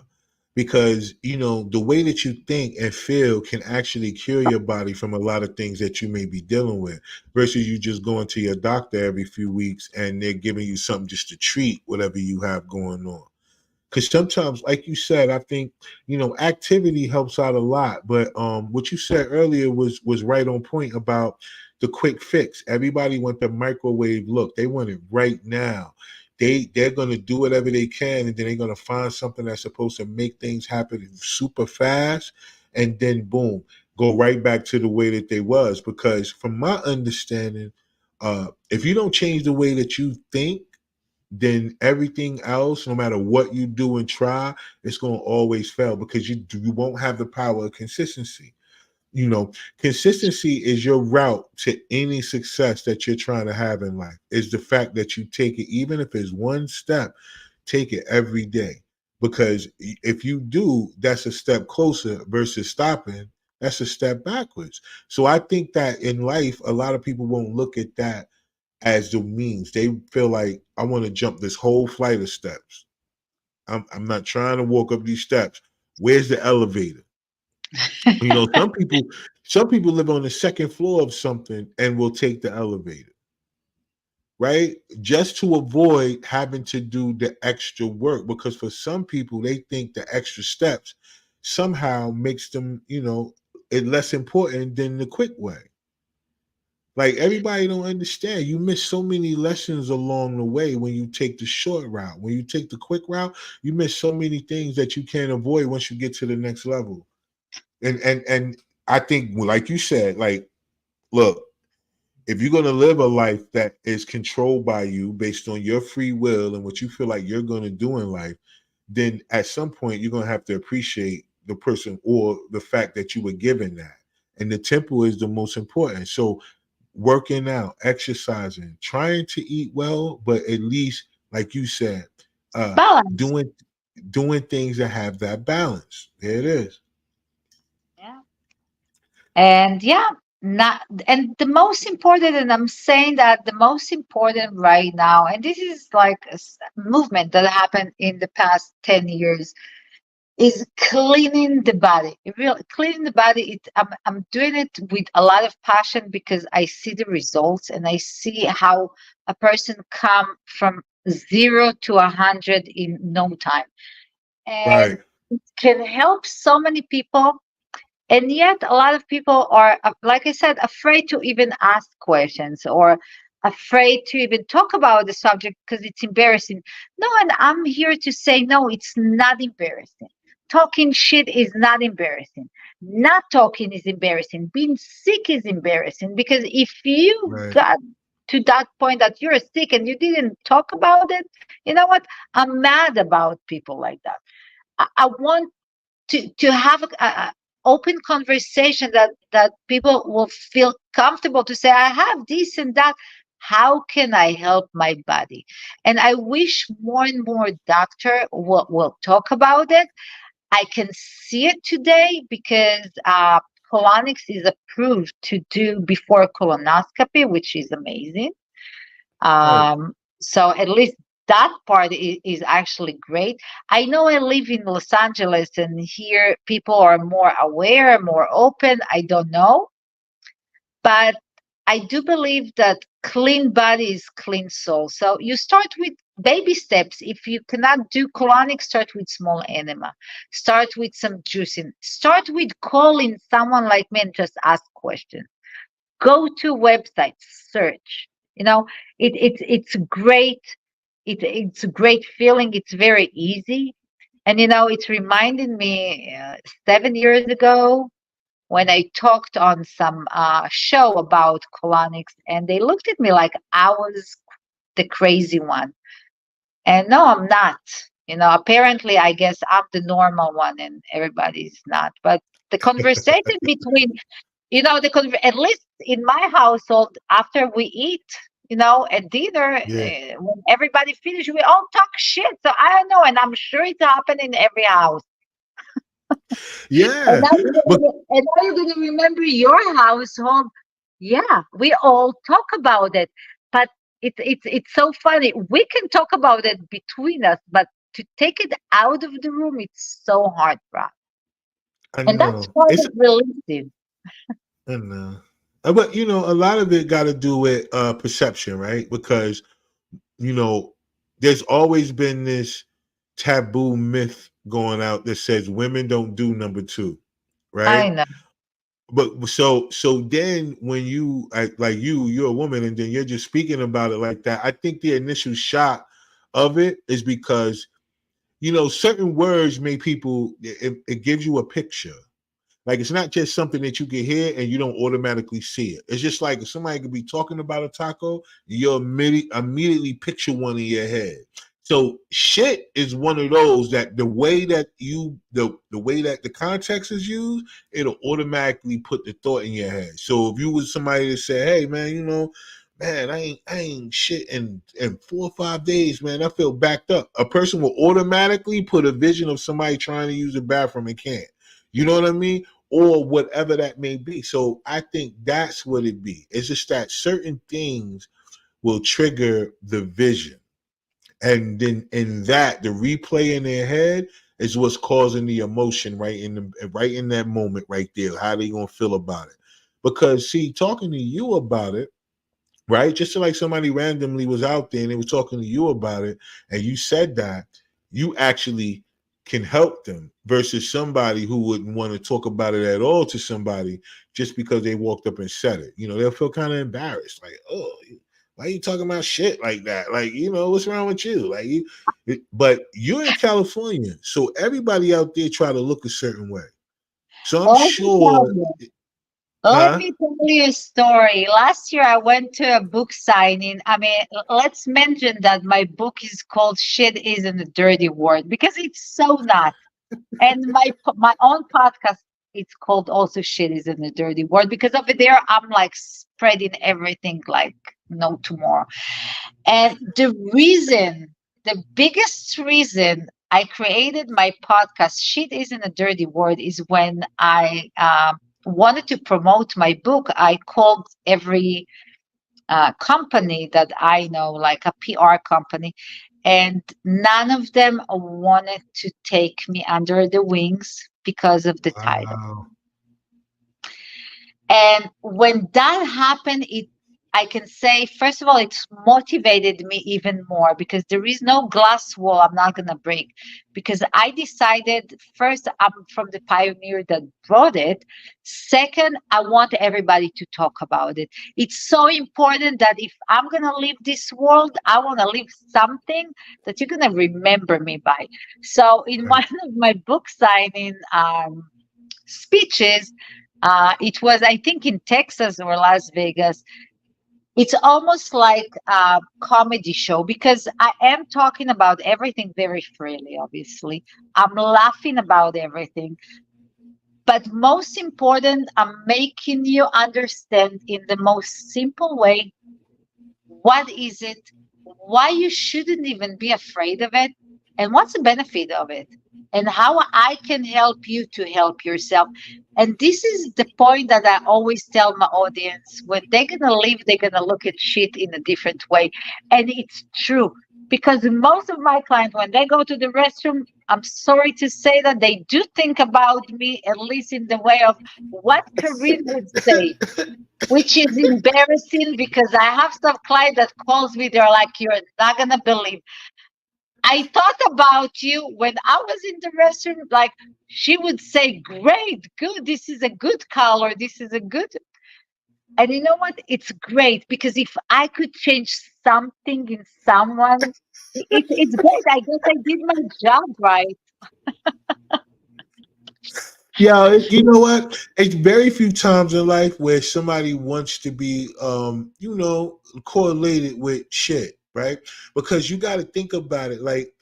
because the way that you think and feel can actually cure your body from a lot of things that you may be dealing with, versus you just going to your doctor every few weeks and they're giving you something just to treat whatever you have going on. Because sometimes, like you said, I think activity helps out a lot. But what you said earlier was right on point about the quick fix. Everybody want the microwave look. They want it right now. They're gonna do whatever they can, and then they're gonna find something that's supposed to make things happen super fast, and then boom, go right back to the way that they was. Because from my understanding, if you don't change the way that you think, then everything else, no matter what you do and try, it's going to always fail, because you won't have the power of consistency. Consistency is your route to any success that you're trying to have in life. Is the fact that you take it, even if it's one step, take it every day. Because if you do, that's a step closer, versus stopping, that's a step backwards. So I think that in life, a lot of people won't look at that as the means. They feel like, I want to jump this whole flight of steps. I'm not trying to walk up these steps. Where's the elevator? Some people live on the second floor of something and will take the elevator, right? Just to avoid having to do the extra work, because for some people they think the extra steps somehow makes them, it less important than the quick way. Like, everybody don't understand. You miss so many lessons along the way when you take the short route. When you take the quick route, you miss so many things that you can't avoid once you get to the next level. And I think, like you said, like, look, if you're gonna live a life that is controlled by you based on your free will and what you feel like you're gonna do in life, then at some point you're gonna have to appreciate the person or the fact that you were given that. And the temple is the most important. So working out, exercising, trying to eat well, but at least, like you said, Balance. doing things that have that balance. There it is. Yeah. And yeah, not and the most important, and I'm saying that the most important right now, and this is like a movement that happened in the past 10 years, is cleaning the body. Really cleaning the body. I'm doing it with a lot of passion because I see the results and I see how a person come from 0 to 100 in no time, and Right. it can help so many people. And yet a lot of people are, like I said, afraid to even ask questions, or afraid to even talk about the subject because it's embarrassing. No, and I'm here to say, no, it's not embarrassing. Talking shit is not embarrassing. Not talking is embarrassing. Being sick is embarrassing, because if you Right. got to that point that you're sick and you didn't talk about it, you know what? I'm mad about people like that. I want to have a open conversation, that people will feel comfortable to say, I have this and that. How can I help my body? And I wish more and more doctor will talk about it. I can see it today because colonics is approved to do before colonoscopy, which is amazing. Right. So at least that part is actually great. I know I live in Los Angeles, and here people are more aware, more open. I don't know, but I do believe that clean body is clean soul. So you start with baby steps. If you cannot do colonic, start with small enema. Start with some juicing. Start with calling someone like me and just ask questions. Go to websites, search. You know, it's great. It's a great feeling. It's very easy. And it's reminding me 7 years ago when I talked on some show about colonics, and they looked at me like I was the crazy one. And no, I'm not. Apparently, I guess I'm the normal one, and everybody's not. But the conversation between, at least in my household, after we eat, at dinner, Yeah. when everybody finishes, we all talk shit. So I don't know, and I'm sure it's happening in every house. And Yeah. now you're But gonna remember your household. Yeah, we all talk about it, but it's so funny. We can talk about it between us, but to take it out of the room, it's so hard, Rob. I And that's know. part It's of releasing. I know. But a lot of it got to do with perception, right? Because you know, there's always been this taboo myth going out that says women don't do number two, I right? know. But so then when like you're a woman and then you're just speaking about it like that, I think the initial shock of it is because certain words make people it gives you a picture. Like it's not just something that you can hear and you don't automatically see it. It's just like if somebody could be talking about a taco, you'll immediately picture one in your head. So shit is one of those that the way that the way that the context is used, it'll automatically put the thought in your head. So if you was somebody to say, hey man, man, I ain't shit in 4 or 5 days, man. I feel backed up. A person will automatically put a vision of somebody trying to use the bathroom and can't. You know what I mean? Or whatever that may be. So I think that's what it be. It's just that certain things will trigger the vision. And then in that, the replay in their head is what's causing the emotion right in that moment right there. How they gonna feel about it? Because see, talking to you about it, right? Just like somebody randomly was out there and they were talking to you about it, and you said that, you actually can help them versus somebody who wouldn't want to talk about it at all to somebody just because they walked up and said it. They'll feel kind of embarrassed, like, oh, why are you talking about shit like that? Like, what's wrong with you? Like but you're in California, so everybody out there try to look a certain way. So I'm Well, let me tell sure, you. Let huh? me tell you a story. Last year, I went to a book signing. I mean, let's mention that my book is called "Shit Isn't a Dirty Word" because it's so not. And my own podcast, it's called also "Shit Isn't a Dirty Word" because over there I'm like spreading everything like no tomorrow. And the biggest reason I created my podcast, Shit Isn't a Dirty Word, is when I wanted to promote my book. I called every company that I know, like a PR company, and none of them wanted to take me under the wings because of the title. Wow. And when that happened, I can say, first of all, it's motivated me even more because there is no glass wall I'm not going to break. Because I decided, first, I'm from the pioneer that brought it. Second, I want everybody to talk about it. It's so important that if I'm going to leave this world, I want to leave something that you're going to remember me by. So in Right. one of my book signing speeches, it was, I think, in Texas or Las Vegas. It's almost like a comedy show because I am talking about everything very freely, obviously. I'm laughing about everything. But most important, I'm making you understand in the most simple way what is it, why you shouldn't even be afraid of it, and what's the benefit of it, and how I can help you to help yourself. And this is the point that I always tell my audience: when they're going to live, they're going to look at shit in a different way. And it's true because most of my clients, when they go to the restroom, I'm sorry to say that they do think about me, at least in the way of what Kareem would say, which is embarrassing because I have some client that calls me. They're like, "You're not gonna believe. I thought about you when I was in the restroom." Like she would say, "Great, good. This is a good color. This is a good." And you know what? It's great because if I could change something in someone, it's great. I guess I did my job right. Yeah, you know what? It's very few times in life where somebody wants to be, correlated with shit, right? Because you got to think about it. Like,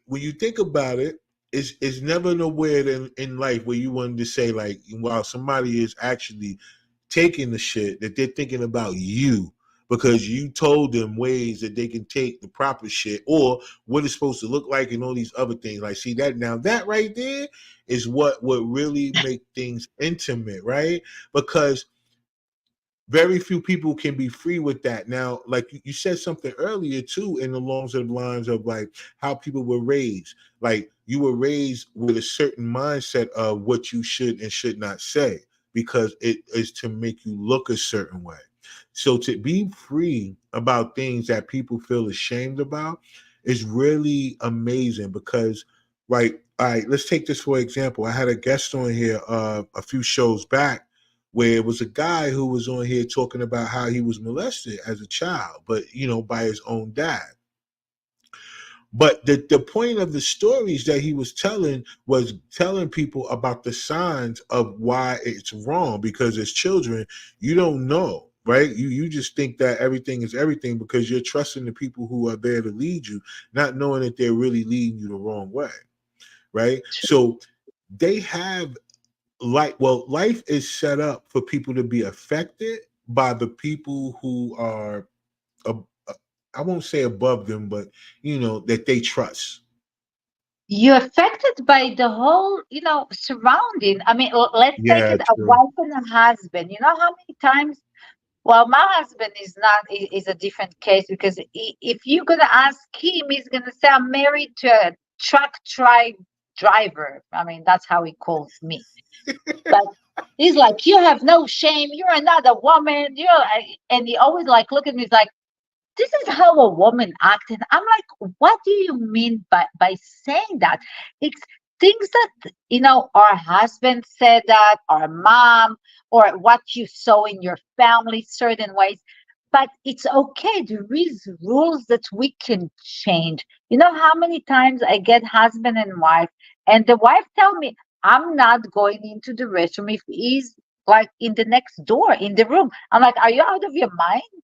when you think about it, it's never nowhere in life where you wanted to say like, wow, somebody is actually taking the shit that they're thinking about you because you told them ways that they can take the proper shit or what it's supposed to look like and all these other things. Like, see that now, that right there is what would really make things intimate, right? Because very few people can be free with that. Now, like you said something earlier too, in the longs of lines of like how people were raised. Like you were raised with a certain mindset of what you should and should not say because it is to make you look a certain way. So to be free about things that people feel ashamed about is really amazing because, right, all right, let's take this for example. I had a guest on here a few shows back where it was a guy who was on here talking about how he was molested as a child, but by his own dad. But the point of the stories that he was telling people about the signs of why it's wrong, because as children, you don't know, right? You just think that everything is everything because you're trusting the people who are there to lead you, not knowing that they're really leading you the wrong way, right? So they have life is set up for people to be affected by the people who are uh, I won't say above them, but that they trust. You're affected by the whole, surrounding. I mean, let's take Yeah, it a true. wife and a husband. You know how many times? Well, my husband is not is a different case because if you're gonna ask him, he's gonna say, "I'm married to a driver." I mean, that's how he calls me. But he's like, "You have no shame. You're another woman." And he always like look at me. He's like, "This is how a woman acts." And I'm like, "What do you mean by saying that?" It's things that, our husband said that, our mom, or what you saw in your family, certain ways. But it's okay. There is rules that we can change. You know how many times I get husband and wife, and the wife tell me, "I'm not going into the restroom if he's like in the next door in the room." I'm like, "Are you out of your mind?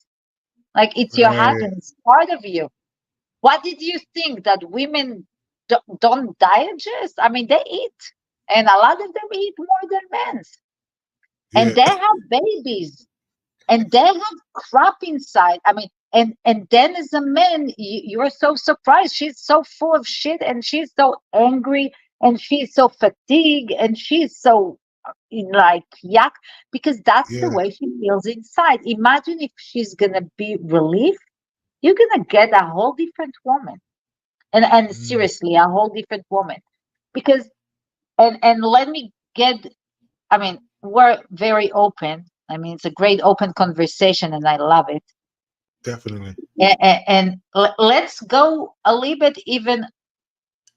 Like it's your Right. husband, it's part of you." What did you think that women don't digest? I mean, they eat, and a lot of them eat more than men, and Yeah. they have babies, and they have crap inside. I mean, and then as a man, you're so surprised. She's so full of shit, and she's so angry, and she's so fatigued, and she's so like yuck because that's the Yeah. way she feels inside. Imagine if she's gonna be relieved. you're gonna get a whole different woman. And Mm, seriously, a whole different woman. Because and let me get, I mean, we're very open. I mean, it's a great open conversation and I love it. definitely. And let's go a little bit even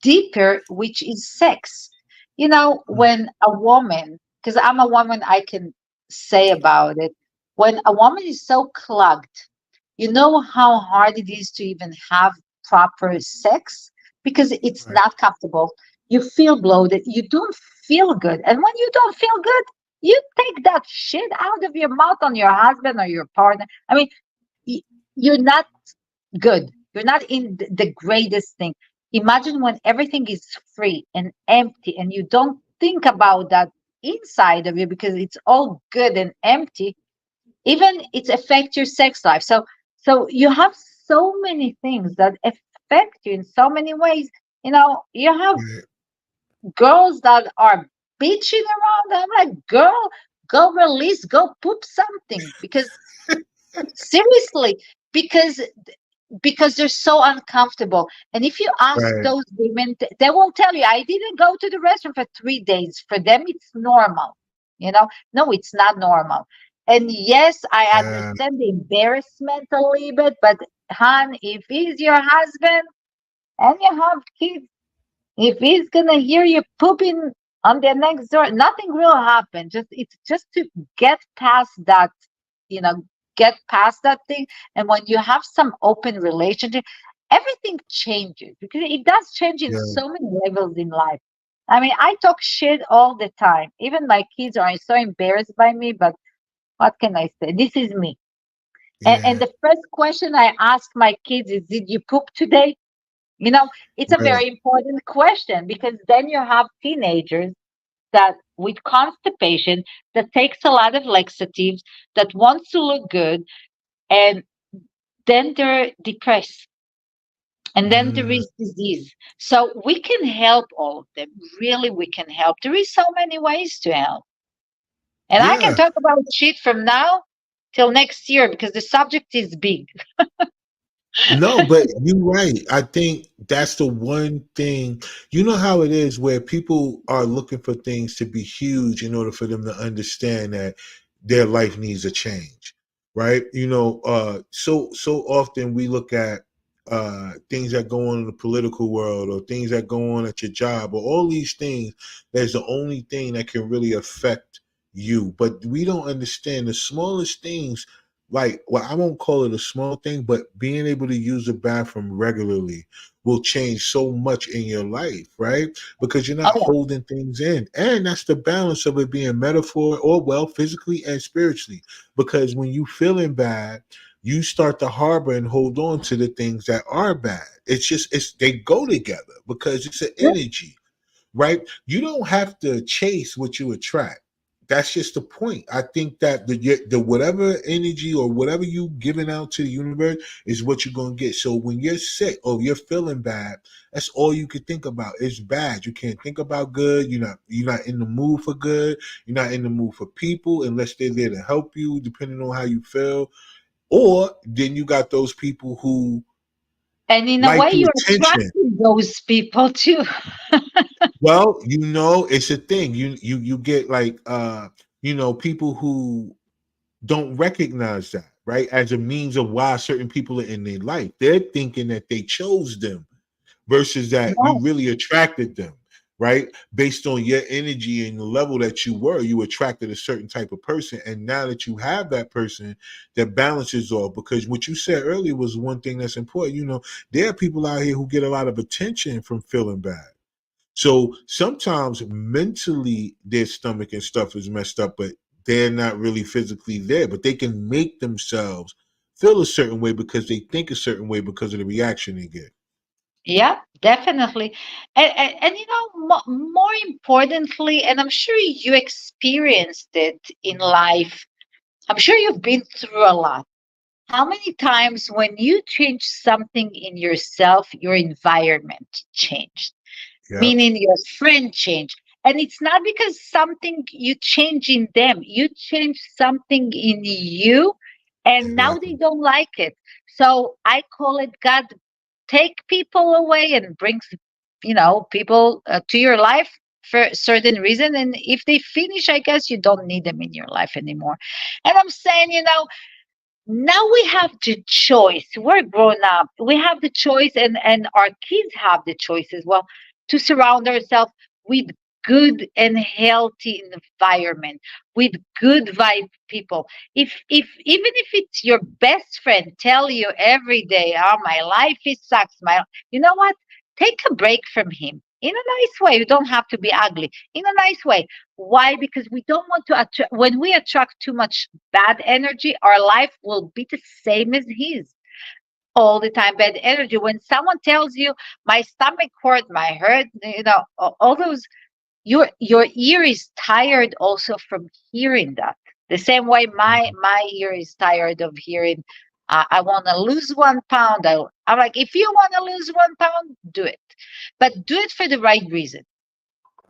deeper, which is sex. You know, Mm, when a woman, because I'm a woman, I can say about it, when a woman is so clogged, you know how hard it is to even have proper sex because it's right. not comfortable. You feel bloated, you don't feel good. And when you don't feel good, you take that shit out of your mouth on your husband or your partner. I mean, y- you're not good. You're not in the greatest thing. Imagine when everything is free and empty and you don't think about that inside of you because it's all good and empty. Even it affects your sex life. So you have so many things that affect you in so many ways. You know, you have Right. girls that are bitching around. I'm like, girl, go release, go poop something because seriously, because they're so uncomfortable. And if you ask Right. those women, they will tell you, I didn't go to the restaurant for 3 days. For them, it's normal. You know, no, it's not normal. And yes, I Yeah. understand the embarrassment a little bit, but hon, if he's your husband and you have kids, if he's gonna hear you pooping on the next door, nothing will happen. Just it's just to get past that, you know, get past that thing. And when you have some open relationship, everything changes because it does change in Yeah. so many levels in life. I mean, I talk shit all the time. Even my kids are so embarrassed by me, but what can I say? This is me. And Yeah. the first question I ask my kids is, did you poop today? You know, it's a Right. very important question because then you have teenagers that with constipation that takes a lot of laxatives that wants to look good and then they're depressed and then there Mm, is disease. So we can help all of them. Really, we can help. There is so many ways to help. And I can yeah. talk about shit from now till next year because the subject is big. No, but you're right. I think that's the one thing. You know how it is where people are looking for things to be huge in order for them to understand that their life needs a change, right? So often we look at things that go on in the political world or things that go on at your job or all these things. That's the only thing that can really affect you, but we don't understand the smallest things, like, well, I won't call it a small thing, but being able to use the bathroom regularly will change so much in your life, right? Because you're not Oh, holding things in. And that's the balance of it being metaphor or, well, physically and spiritually. Because when you feeling bad, you start to harbor and hold on to the things that are bad. It's they go together because it's an yeah. energy, right? You don't have to chase what you attract. That's just the point. I think that the whatever energy or whatever you giving out to the universe is what you're gonna get. So when you're sick or you're feeling bad, that's all you can think about. It's bad. You can't think about good. You're not in the mood for good. You're not in the mood for people unless they're there to help you, depending on how you feel. Or then you got those people who And in a like way, the you're attention. attracting those people too. Well, it's a thing. You get like people who don't recognize that, right? As a means of why certain people are in their life. They're thinking that they chose them versus that you No. really attracted them, right? Based on your energy and the level that you were, you attracted a certain type of person. And now that you have that person, that balances off. Because what you said earlier was one thing that's important. There are people out here who get a lot of attention from feeling bad. So sometimes mentally their stomach and stuff is messed up, but they're not really physically there. But they can make themselves feel a certain way because they think a certain way because of the reaction they get. Yeah, definitely. And you know, more importantly, and I'm sure you experienced it in life, I'm sure you've been through a lot. How many times when you change something in yourself, your environment changed, Yeah. meaning your friend changed? And it's not because something you change in them, you change something in you, And now they Exactly. don't like it. So I call it God take people away and brings, people to your life for a certain reason. And if they finish, I guess you don't need them in your life anymore. And I'm saying, now we have the choice. We're grown up. We have the choice, and our kids have the choice as well to surround ourselves with good and healthy environment, with good vibe people. If even if it's your best friend tell you every day, "Oh, my life is sucks," you know what? Take a break from him in a nice way. You don't have to be ugly. In a nice way. Why? Because we don't want to attract. When we attract too much bad energy, our life will be the same as his all the time. Bad energy. When someone tells you, "My stomach hurt, my hurt," all those, your ear is tired also from hearing that. The same way my ear is tired of hearing. I want to lose 1 pound. I'm like, if you want to lose 1 pound, do it, but do it for the right reason.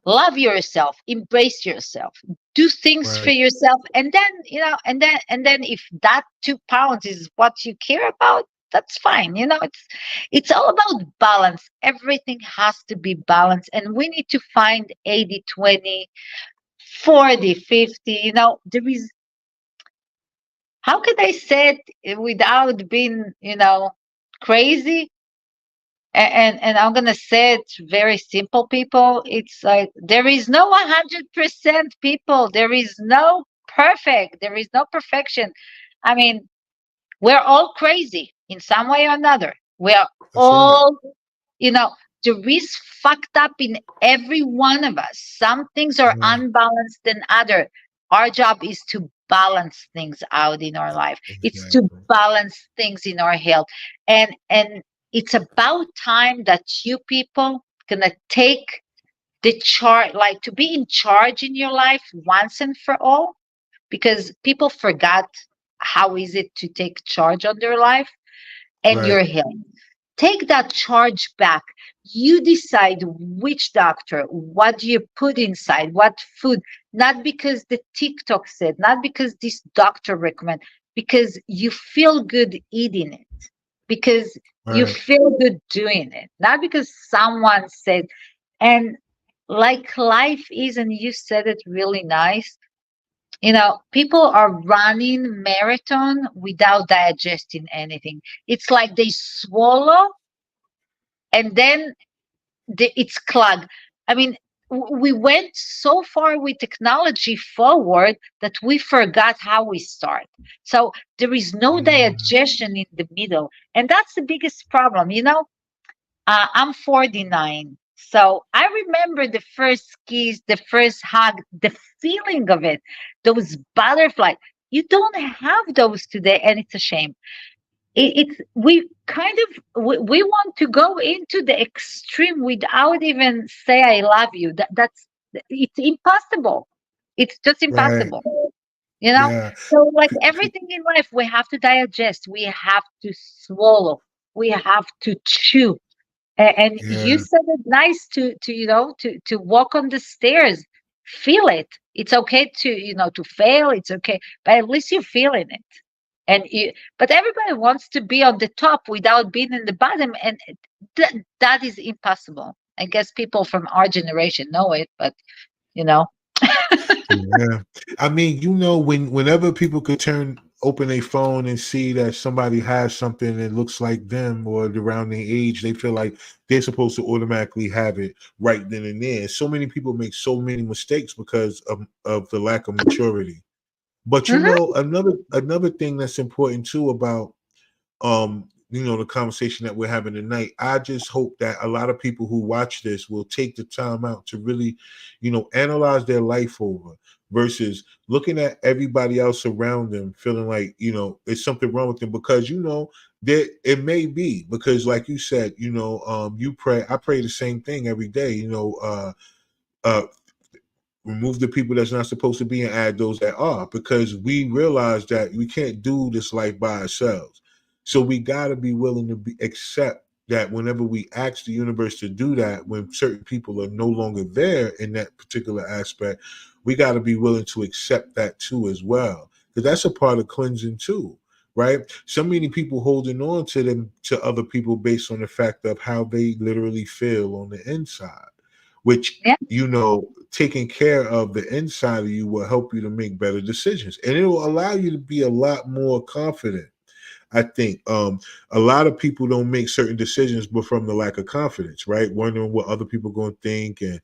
Love yourself, embrace yourself, do things for Right. yourself, and then and then if that 2 pounds is what you care about, that's fine. It's all about balance. Everything has to be balanced, and we need to find 80-20, 40-50. There is, how can I say it without being crazy? And I'm gonna say it very simple, people. It's like there is no 100% people. There is no perfect. There is no perfection. I mean, we're all crazy in some way or another. We are That's right. all, you know, there is fucked up in every one of us. Some things are Yeah. unbalanced than other. Our job is to balance things out in our life. It's to Exactly. balance things in our health. And it's about time that you people gonna take the charge, like to be in charge in your life once and for all, because people forgot how is it to take charge on their life and Right. your health. Take that charge back. You decide which doctor, what do you put inside, what food, not because the TikTok said, not because this doctor recommend, because you feel good eating it, because you Right. feel good doing it, not because someone said. And like life is, and you said it really nice, people are running marathon without digesting anything. It's like they swallow and then it's clogged. I mean, we went so far with technology forward that we forgot how we start. So there is no Mm. digestion in the middle. And that's the biggest problem. I'm 49. So I remember the first kiss, the first hug, the feeling of it, those butterflies. You don't have those today, and it's a shame. It's we kind of we want to go into the extreme without even say I love you. That's it's impossible. It's just Right. impossible. You know. Yeah. So like P- p- everything in life, we have to digest. We have to swallow. We have to chew. And you yeah. said it nice to walk on the stairs, feel it. It's okay to fail. It's okay, but at least you're feeling it. But everybody wants to be on the top without being in the bottom, and that is impossible. I guess people from our generation know it, but you know. Yeah. I mean, whenever people could open a phone and see that somebody has something that looks like them or around their age, they feel like they're supposed to automatically have it right then and there. So many people make so many mistakes because of the lack of maturity. But Mhm. another thing that's important too about the conversation that we're having tonight. I just hope that a lot of people who watch this will take the time out to really, analyze their life over versus looking at everybody else around them feeling like, there's something wrong with them because there it may be because like you said, I pray the same thing every day, uh remove the people that's not supposed to be and add those that are because we realize that we can't do this life by ourselves. So we got to be willing to accept that whenever we ask the universe to do that, when certain people are no longer there in that particular aspect, we got to be willing to accept that too as well. Because that's a part of cleansing too. right? So many people holding on to them to other people based on the fact of how they literally feel on the inside, which Yeah. taking care of the inside of you will help you to make better decisions, and it will allow you to be a lot more confident. I think a lot of people don't make certain decisions, but from the lack of confidence, right? Wondering what other people are going to think and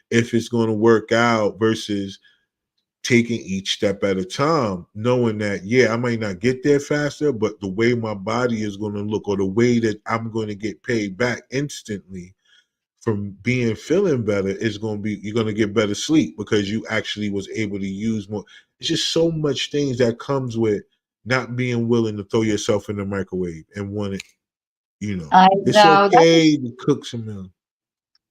if it's going to work out versus taking each step at a time, knowing that, yeah, I might not get there faster, but the way my body is going to look or the way that I'm going to get paid back instantly from being feeling better is going to be, you're going to get better sleep because you actually was able to use more. It's just so much things that comes with not being willing to throw yourself in the microwave and want it, I it's know okay to cook some meal.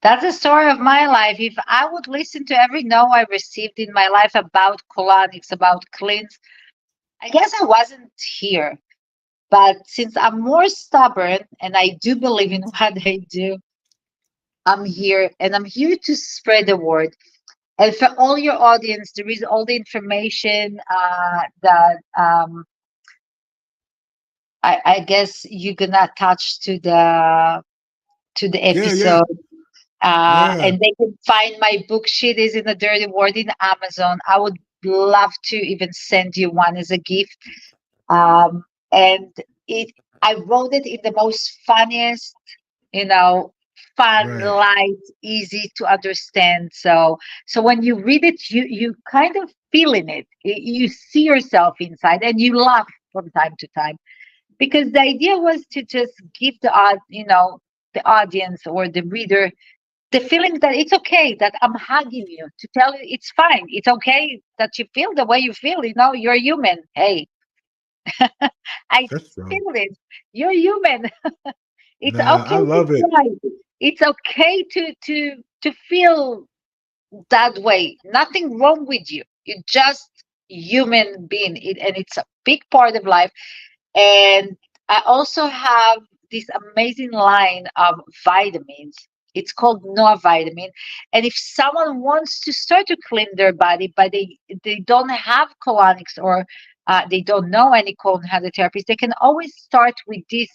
that's the story of my life. If I would listen to every no I received in my life about colonics, about cleans, I guess I wasn't here. But since I'm more stubborn and I do believe in what I do, I'm here and I'm here to spread the word. And for all your audience, there is all the information that I guess you're gonna attach to the Yeah, yeah, episode. yeah. And they can find my book Shit is in a Dirty Word in Amazon. I would love to even send you one as a gift. And it I wrote it in the most funniest, you know, fun, Right, light, easy to understand. So when you read it, you kind of feel in it. You see yourself inside, and you laugh from time to time because the idea was to just give the audience or the reader the feeling that it's okay that I'm hugging you to tell you it's fine. It's okay that you feel the way you feel. You're human. Hey, I that's dope. feel it. You're human. It's Nah, I okay to love it. cry. It's okay to feel that way. Nothing wrong with you. You're just human being. And it's a big part of life. And I also have this amazing line of vitamins. It's called Noah vitamin. And if someone wants to start to clean their body, but they don't have colonics or they don't know any colon hydrotherapies, they can always start with this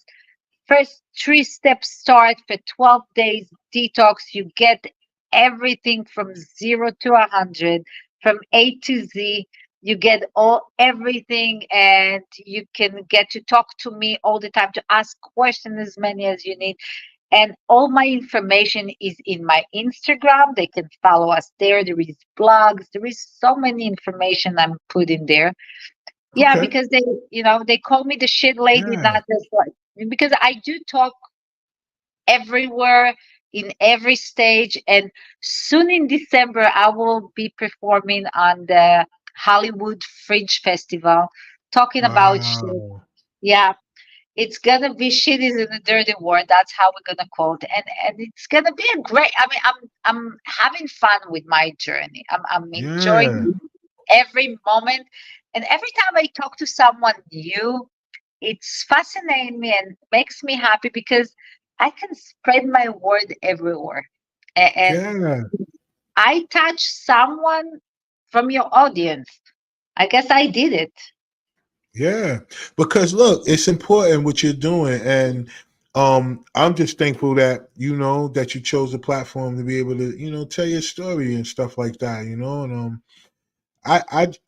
first 3-step start for 12 days detox. You get everything from 0 to 100, from A to Z. You get everything, and you can get to talk to me all the time, to ask questions as many as you need. And all my information is in my Instagram. They can follow us there. There is blogs. There is so many information I'm putting there. Yeah, Okay. because they call me the shit lady, Yeah. not just like, because I do talk everywhere in every stage. And soon in December, I will be performing on the Hollywood Fringe Festival, talking about shit. Wow. Yeah, it's gonna be shit is in a dirty word. That's how we're gonna call it, and it's gonna be a great. I mean, I'm having fun with my journey. I'm Yeah. enjoying every moment, and every time I talk to someone new, it's fascinating me and makes me happy because I can spread my word everywhere. And Yeah. I touch someone from your audience. I guess I did it. Yeah, because look, it's important what you're doing, and I'm just thankful that that you chose the platform to be able to tell your story and stuff like that, and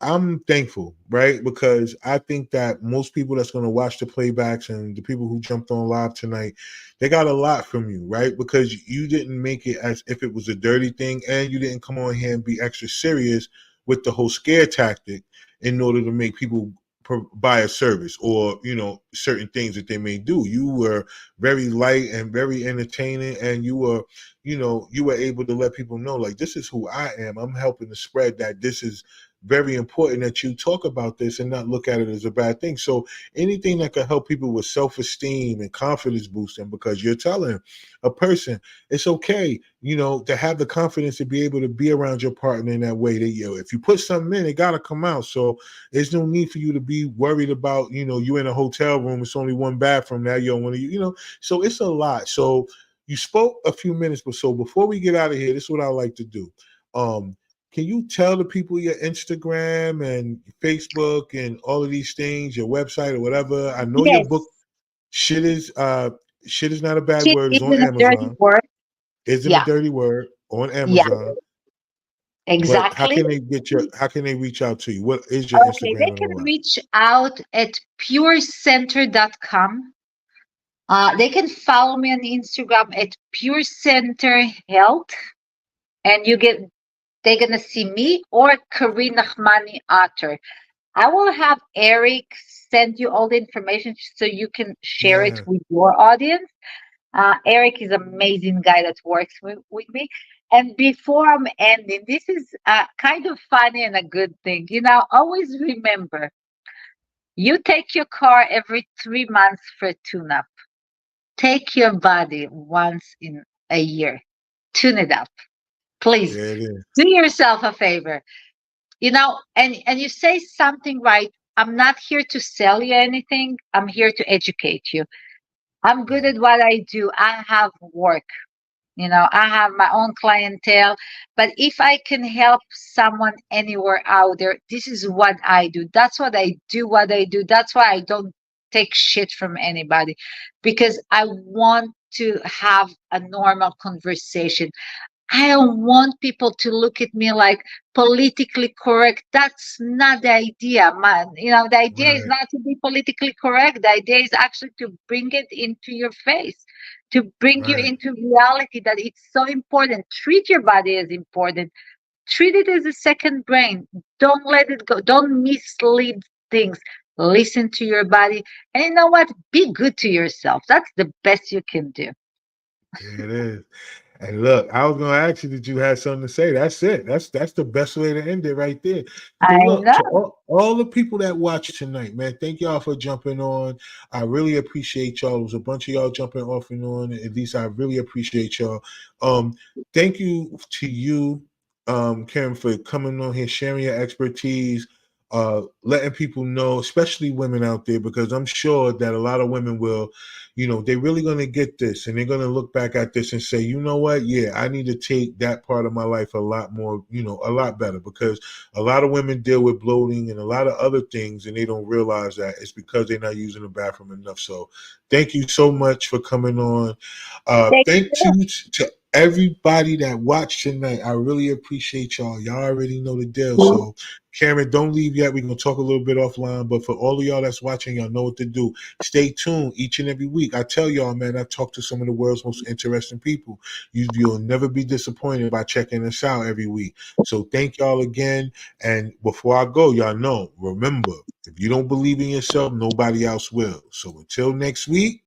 I'm thankful, right? Because I think that most people that's going to watch the playbacks and the people who jumped on live tonight, they got a lot from you, right? Because you didn't make it as if it was a dirty thing, and you didn't come on here and be extra serious with the whole scare tactic in order to make people buy a service or certain things that they may do. You were very light and very entertaining, and you were able to let people know, like, this is who I am. I'm helping to spread that this is very important that you talk about this and not look at it as a bad thing. So anything that can help people with self-esteem and confidence boosting, because you're telling a person it's okay, to have the confidence to be able to be around your partner in that way. That if you put something in, it gotta come out. So there's no need for you to be worried about, you in a hotel room, it's only one bathroom now. You don't want to, so it's a lot. So you spoke a few minutes, but so before we get out of here, this is what I like to do. can you tell the people your Instagram and Facebook and all of these things, your website or whatever? I know your book, Yes, Shit is Not a Bad shit Word, is on isn't a dirty Amazon. word. Isn't a Yeah, dirty word, on yeah, Amazon. But how exactly. can they how can they reach out to you? What is your Okay, Instagram they and can all that? reach out at purecenter.com. They can follow me on Instagram at Pure Center Health, and they're gonna see me or Karin Nachmani author. I will have ERIK send you all the information so you can share it Yeah. with your audience. ERIK is an amazing guy that works with me. And before I'm ending, this is kind of funny and a good thing. Always remember, you take your car every 3 months for a tune-up. Take your body once in a year. Tune it up. Please There it is. do yourself a favor. And you say something right. I'm not here to sell you anything. I'm here to educate you. I'm good at what I do. I have work. I have my own clientele. But if I can help someone anywhere out there, this is what I do. That's what I do, what I do. That's why I don't take shit from anybody, because I want to have a normal conversation. I don't want people to look at me like politically correct. That's not the idea, man. The idea is Right, not to be politically correct. The idea is actually to bring it into your face, to bring you right. into reality that it's so important. Treat your body as important. Treat it as a second brain. Don't let it go. Don't mislead things. Listen to your body. And you know what? Be good to yourself. That's the best you can do. There it is. And look, I was gonna ask you, did you have something to say? That's it. That's the best way to end it right there. So I look, to know. all the people that watch tonight, man, thank y'all for jumping on. I really appreciate y'all. It was a bunch of y'all jumping off and on. At least I really appreciate y'all. Um, thank you to you, Karen, for coming on here, sharing your expertise, letting people know, especially women out there, because I'm sure that a lot of women will, they're really going to get this and they're going to look back at this and say, you know what? Yeah, I need to take that part of my life a lot more, a lot better, because a lot of women deal with bloating and a lot of other things and they don't realize that it's because they're not using the bathroom enough. So thank you so much for coming on. Thank Thank you. you to everybody that watched tonight. I really appreciate y'all. Y'all already know the deal. So Karen, don't leave yet. We're going to talk a little bit offline, but for all of y'all that's watching, y'all know what to do. Stay tuned each and every week. I tell y'all, man, I talk to some of the world's most interesting people. You'll never be disappointed by checking us out every week. So thank y'all again. And before I go, y'all know, remember, if you don't believe in yourself, nobody else will. So until next week,